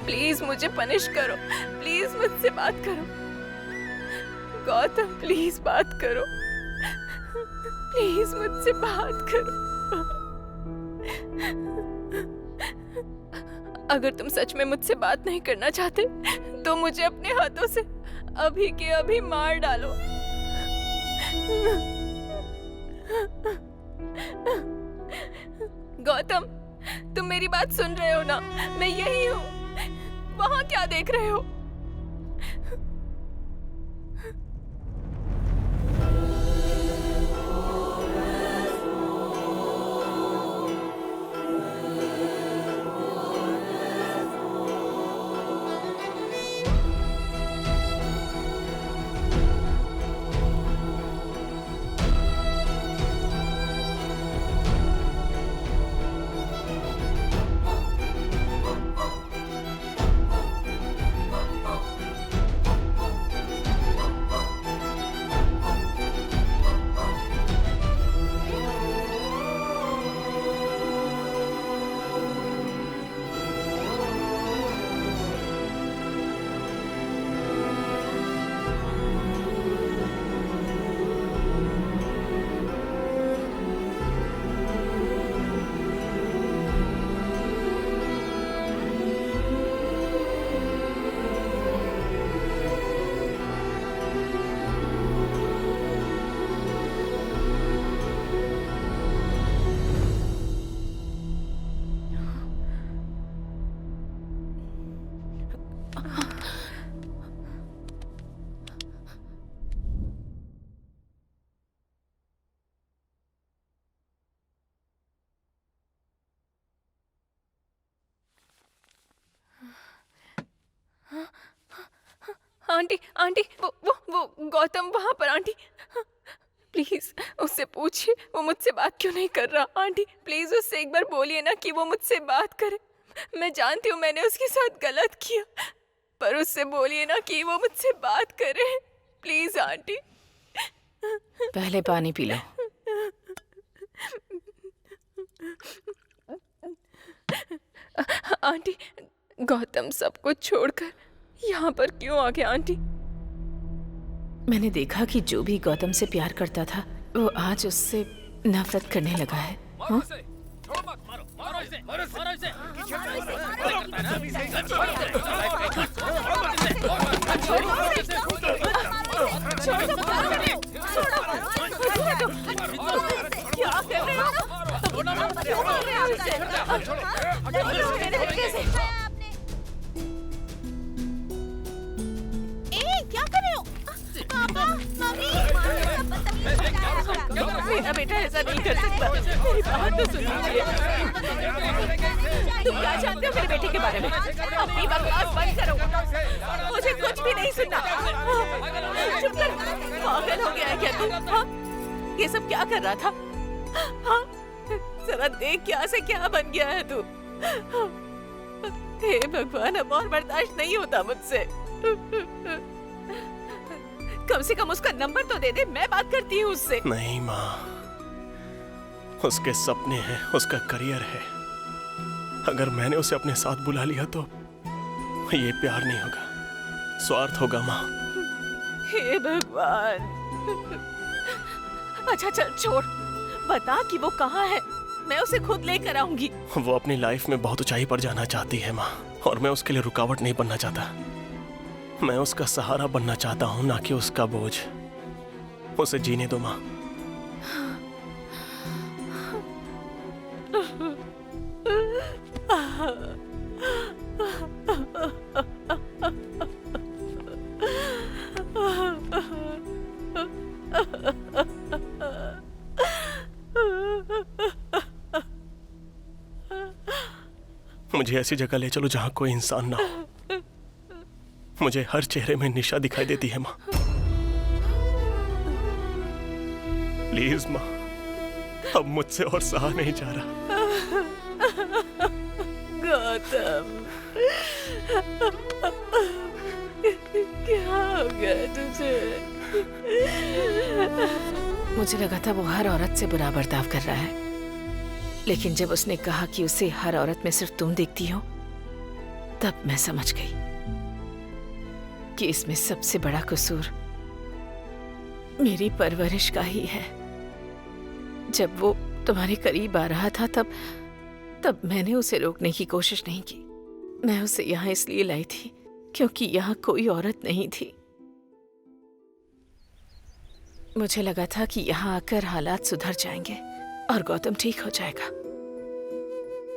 प्लीज मुझे पनिश करो, प्लीज मुझसे बात करो। गौतम प्लीज बात करो, प्लीज मुझसे बात करो। अगर तुम सच में मुझसे बात नहीं करना चाहते तो मुझे अपने हाथों से अभी के अभी मार डालो। गौतम, तुम मेरी बात सुन रहे हो ना? मैं यही हूँ। वहां क्या देख रहे हो? आंटी आंटी वो गौतम वहाँ पर आंटी। प्लीज उससे पूछिए वो मुझसे बात क्यों नहीं कर रहा। आंटी प्लीज उससे एक बार बोलिए ना कि वो मुझसे बात करे। मैं जानती हूँ मैंने उसके साथ गलत किया, पर उससे बोलिए ना कि वो मुझसे बात करे प्लीज आंटी। पहले पानी पी लो। आंटी गौतम सब कुछ छोड़कर यहाँ पर क्यों आ गया आंटी? मैंने देखा कि जो भी गौतम से प्यार करता था वो आज उससे नफरत करने लगा है। हाँ? क्या कर रहे हो? पापा, मम्मी, मेरा बेटा ऐसा नहीं कर सकता। मेरी बात तो सुनिए। तुम क्या जानते हो मेरे बेटे के बारे में? अपनी बकवास बंद करो। मुझे कुछ भी नहीं सुनना। चुप कर। पागल हो गया है क्या तू? हाँ? ये सब क्या कर रहा था? हाँ? जरा देख क्या से क्या बन गया है तू। हे भगवान, अब और बर्दाश्त नहीं होता मुझसे। कम से कम उसका नंबर तो दे दे, मैं बात करती हूँ उससे। नहीं माँ, उसके सपने हैं, उसका करियर है। अगर मैंने उसे अपने साथ बुला लिया तो ये प्यार नहीं होगा, स्वार्थ होगा माँ। हे भगवान। अच्छा चल छोड़, बता कि वो कहाँ है, मैं उसे खुद लेकर आऊंगी। वो अपनी लाइफ में बहुत ऊंचाई पर जाना चाहती है माँ, और मैं उसके लिए रुकावट नहीं बनना चाहता। मैं उसका सहारा बनना चाहता हूँ, ना कि उसका बोझ। उसे जीने दो माँ। मुझे ऐसी जगह ले चलो जहाँ कोई इंसान ना हो। मुझे हर चेहरे में निशा दिखाई देती है माँ। प्लीज माँ, अब मुझसे और सहा नहीं जा रहा। गौतम, क्या हो गया तुझे? मुझे लगा था वो हर औरत से बुरा बर्ताव कर रहा है, लेकिन जब उसने कहा कि उसे हर औरत में सिर्फ तुम देखती हो, तब मैं समझ गई कि इसमें सबसे बड़ा कसूर मेरी परवरिश का ही है। जब वो तुम्हारे करीब आ रहा था तब मैंने उसे रोकने की कोशिश नहीं की। मैं उसे यहाँ इसलिए लाई थी क्योंकि यहाँ कोई औरत नहीं थी। मुझे लगा था कि यहाँ आकर हालात सुधर जाएंगे और गौतम ठीक हो जाएगा।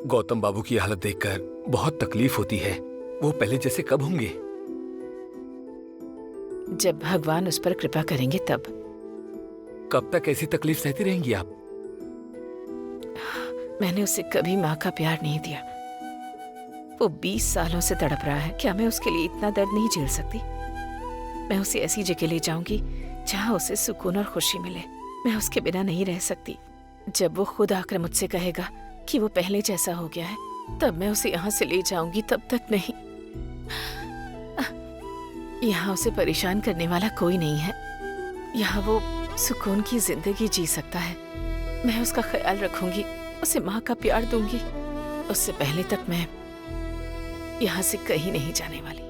गौतम बाबू की हालत देखकर बहुत तकलीफ होती है। वो पहले जैसे कब होंगे? जब भगवान उस पर कृपा करेंगे तब। कब तक ऐसी तकलीफ सहती रहेंगी आप? मैंने उसे कभी माँ का प्यार नहीं दिया। वो 20 सालों से तड़प रहा है। क्या मैं उसके लिए इतना दर्द नहीं झेल सकती? मैं उसे ऐसी जगह ले जाऊंगी जहाँ उसे सुकून और खुशी मिले। मैं उसके बिना नहीं रह सकती। जब वो खुद आकर मुझसे कहेगा कि वो पहले जैसा हो गया है, तब मैं उसे यहाँ से ले जाऊंगी। तब तक नहीं। यहाँ उसे परेशान करने वाला कोई नहीं है। यहाँ वो सुकून की जिंदगी जी सकता है। मैं उसका ख्याल रखूंगी, उसे माँ का प्यार दूंगी। उससे पहले तक मैं यहाँ से कहीं नहीं जाने वाली।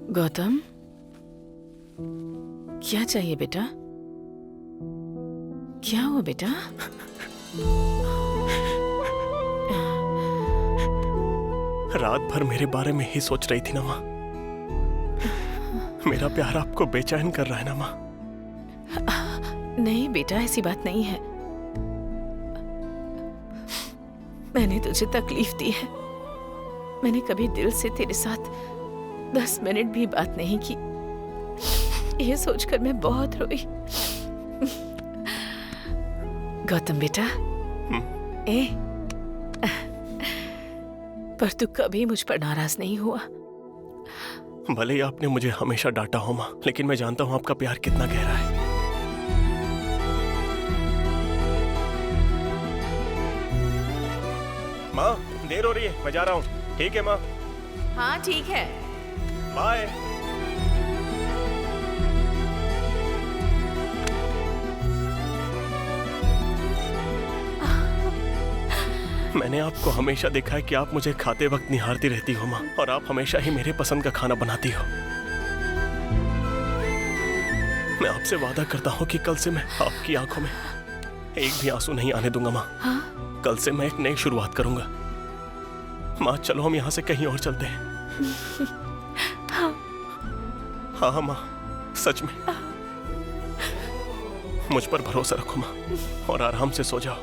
गौतम, क्या चाहिए बेटा? क्या हुआ बेटा? रात भर मेरे बारे में ही सोच रही थी ना माँ। मेरा प्यार आपको बेचैन कर रहा है ना माँ? नहीं बेटा, ऐसी बात नहीं है। मैंने तुझे तकलीफ दी है। मैंने कभी दिल से तेरे साथ 10 मिनट भी बात नहीं की। ये सोचकर मैं बहुत रोई। गौतम बेटा, पर तू कभी मुझ पर नाराज नहीं हुआ। भले ही आपने मुझे हमेशा डांटा हो माँ, लेकिन मैं जानता हूँ आपका प्यार कितना गहरा है। माँ, देर हो रही है, मैं जा रहा हूँ। ठीक है माँ? हाँ ठीक है, बाय। मैंने आपको हमेशा देखा है कि आप मुझे खाते वक्त निहारती रहती हो माँ, और आप हमेशा ही मेरे पसंद का खाना बनाती हो। मैं आपसे वादा करता हूँ कि कल से मैं आपकी आंखों में एक भी आंसू नहीं आने दूंगा माँ। हाँ? कल से मैं एक नई शुरुआत करूंगा। माँ चलो हम यहाँ से कहीं और चलते हैं। हाँ माँ, सच में। मुझ पर भरोसा रखो माँ, और आराम से सो जाओ।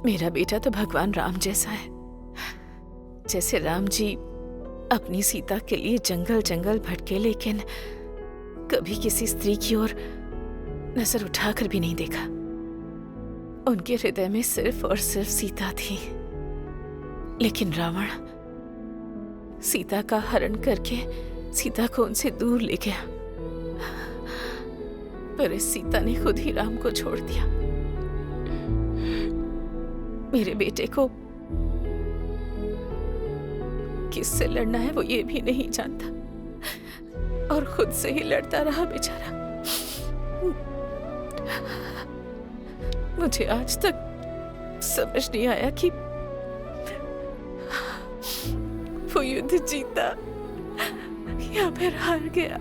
मेरा बेटा तो भगवान राम जैसा है। जैसे राम जी अपनी सीता के लिए जंगल जंगल भटके, लेकिन कभी किसी स्त्री की ओर नजर उठाकर भी नहीं देखा। उनके हृदय में सिर्फ और सिर्फ सीता थी। लेकिन रावण सीता का हरण करके सीता को उनसे दूर ले गया। पर इस सीता ने खुद ही राम को छोड़ दिया। मेरे बेटे को किससे लड़ना है वो ये भी नहीं जानता, और खुद से ही लड़ता रहा बेचारा। मुझे आज तक समझ नहीं आया कि वो युद्ध जीता या फिर हार गया।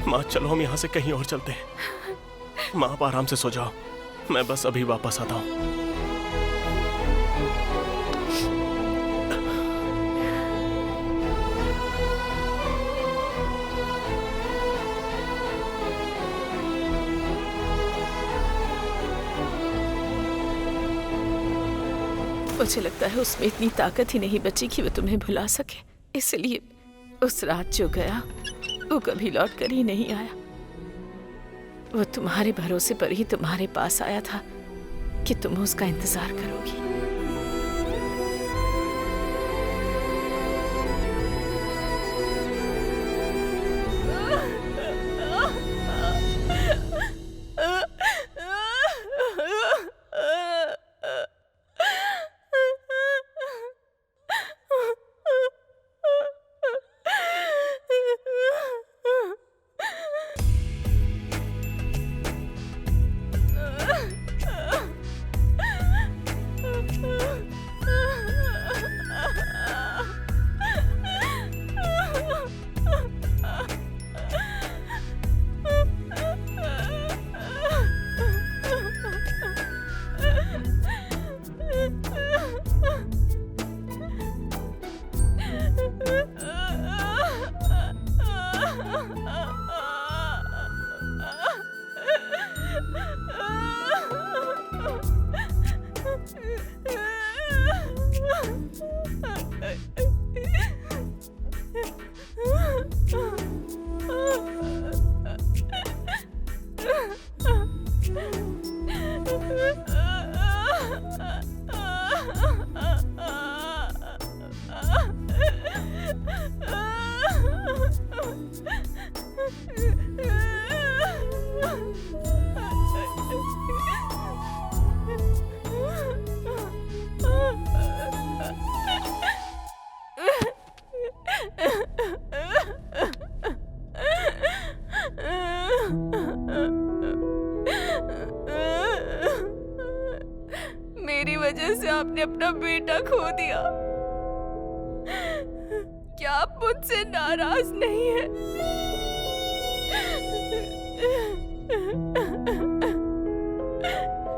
माँ चलो हम यहाँ से कहीं और चलते हैं। माँ आप आराम से सो जाओ, मैं बस अभी वापस आता हूँ। मुझे लगता है उसमें इतनी ताकत ही नहीं बची कि वो तुम्हें भुला सके। इसलिए उस रात जो गया वो कभी लौट कर ही नहीं आया। वो तुम्हारे भरोसे पर ही तुम्हारे पास आया था कि तुम उसका इंतजार करोगी। मेरी वजह से आपने अपना बेटा खो दिया। क्या आप मुझसे नाराज नहीं हैं?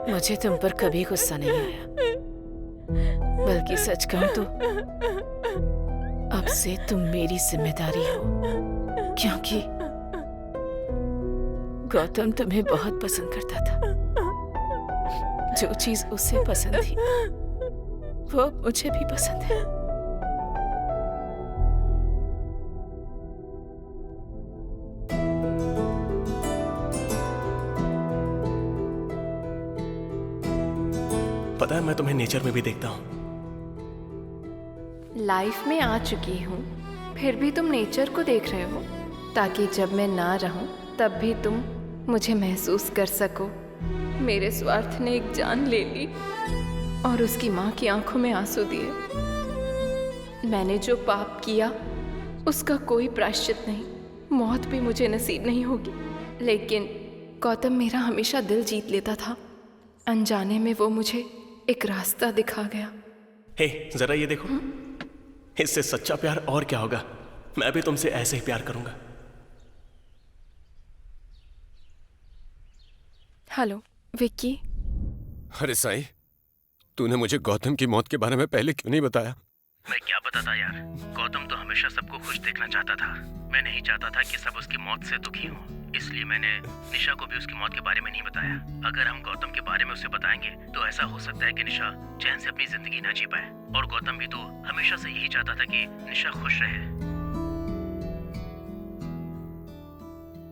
मुझे तुम पर कभी गुस्सा नहीं आया, बल्कि सच कहूं तो अब से तुम मेरी जिम्मेदारी हो, क्योंकि गौतम तुम्हें बहुत पसंद करता था। जो चीज उसे पसंद थी वो मुझे भी पसंद है। पता है, मैं तुम्हें नेचर में भी देखता हूँ। लाइफ में आ चुकी हूँ, फिर भी तुम नेचर को देख रहे हो, ताकि जब मैं ना रहूं तब भी तुम मुझे महसूस कर सको। मेरे स्वार्थ ने एक जान ले ली और उसकी माँ की आंखों में आंसू दिए। मैंने जो पाप किया उसका कोई प्रायश्चित नहीं, मौत भी मुझे नसीब नहीं होगी। लेकिन गौतम मेरा हमेशा दिल जीत लेता था। अनजाने में वो मुझे एक रास्ता दिखा गया। हे, जरा ये देखो। इससे सच्चा प्यार और क्या होगा। मैं भी तुमसे ऐसे ही प्यार करूंगा। हेलो विक्की। अरे साईं, तूने मुझे गौतम की मौत के बारे में पहले क्यों नहीं बताया? मैं क्या बताता यार, गौतम तो हमेशा सबको खुश देखना चाहता था। मैं नहीं चाहता था कि सब उसकी मौत से दुखी हों, इसलिए मैंने निशा को भी उसकी मौत के बारे में नहीं बताया। अगर हम गौतम के बारे में उसे बताएंगे तो ऐसा हो सकता है कि निशा चैन से अपनी जिंदगी ना जी पाए, और गौतम भी तो हमेशा से यही चाहता था कि निशा खुश रहे।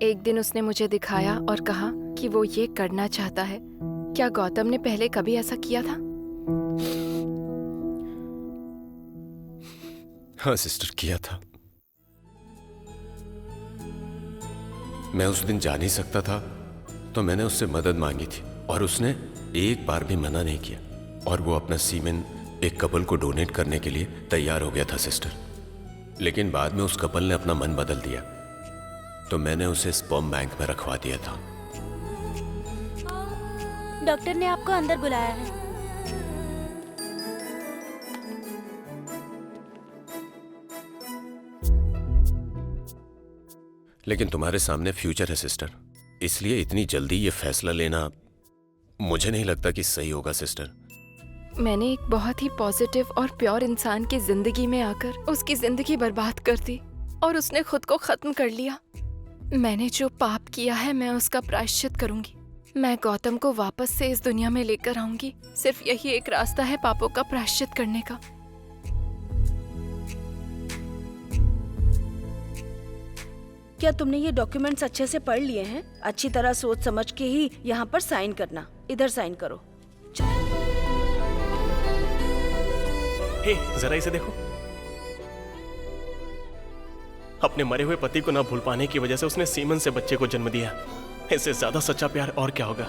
एक दिन उसने मुझे दिखाया और कहा कि वो ये करना चाहता है। क्या गौतम ने पहले कभी ऐसा किया था? हाँ सिस्टर, किया था। मैं उस दिन जा नहीं सकता था तो मैंने उससे मदद मांगी थी, और उसने एक बार भी मना नहीं किया, और वो अपना सीमेन एक कपल को डोनेट करने के लिए तैयार हो गया था सिस्टर। लेकिन बाद में उस कपल ने अपना मन बदल दिया, तो मैंने उसे स्पर्म बैंक में रखवा दिया था। डॉक्टर ने आपको अंदर बुलाया है। लेकिन तुम्हारे सामने फ्यूचर है सिस्टर, इसलिए इतनी जल्दी ये फैसला लेना मुझे नहीं लगता कि सही होगा सिस्टर। मैंने एक बहुत ही पॉजिटिव और प्योर इंसान की जिंदगी में आकर उसकी जिंदगी बर्बाद कर दी, और उसने खुद को खत्म कर लिया। मैंने जो पाप किया है मैं उसका प्रायश्चित करूंगी। मैं गौतम को वापस से इस दुनिया में लेकर आऊंगी। सिर्फ यही एक रास्ता है पापों का प्रायश्चित करने का। क्या तुमने ये डॉक्यूमेंट्स अच्छे से पढ़ लिए हैं? अच्छी तरह सोच समझ के ही यहाँ पर साइन करना। इधर साइन करो। हे, जरा इसे देखो। अपने मरे हुए पति को ना भूल पाने की वजह से उसने सीमन से बच्चे को जन्म दिया। इससे ज्यादा सच्चा प्यार और क्या होगा।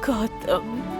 गौतम।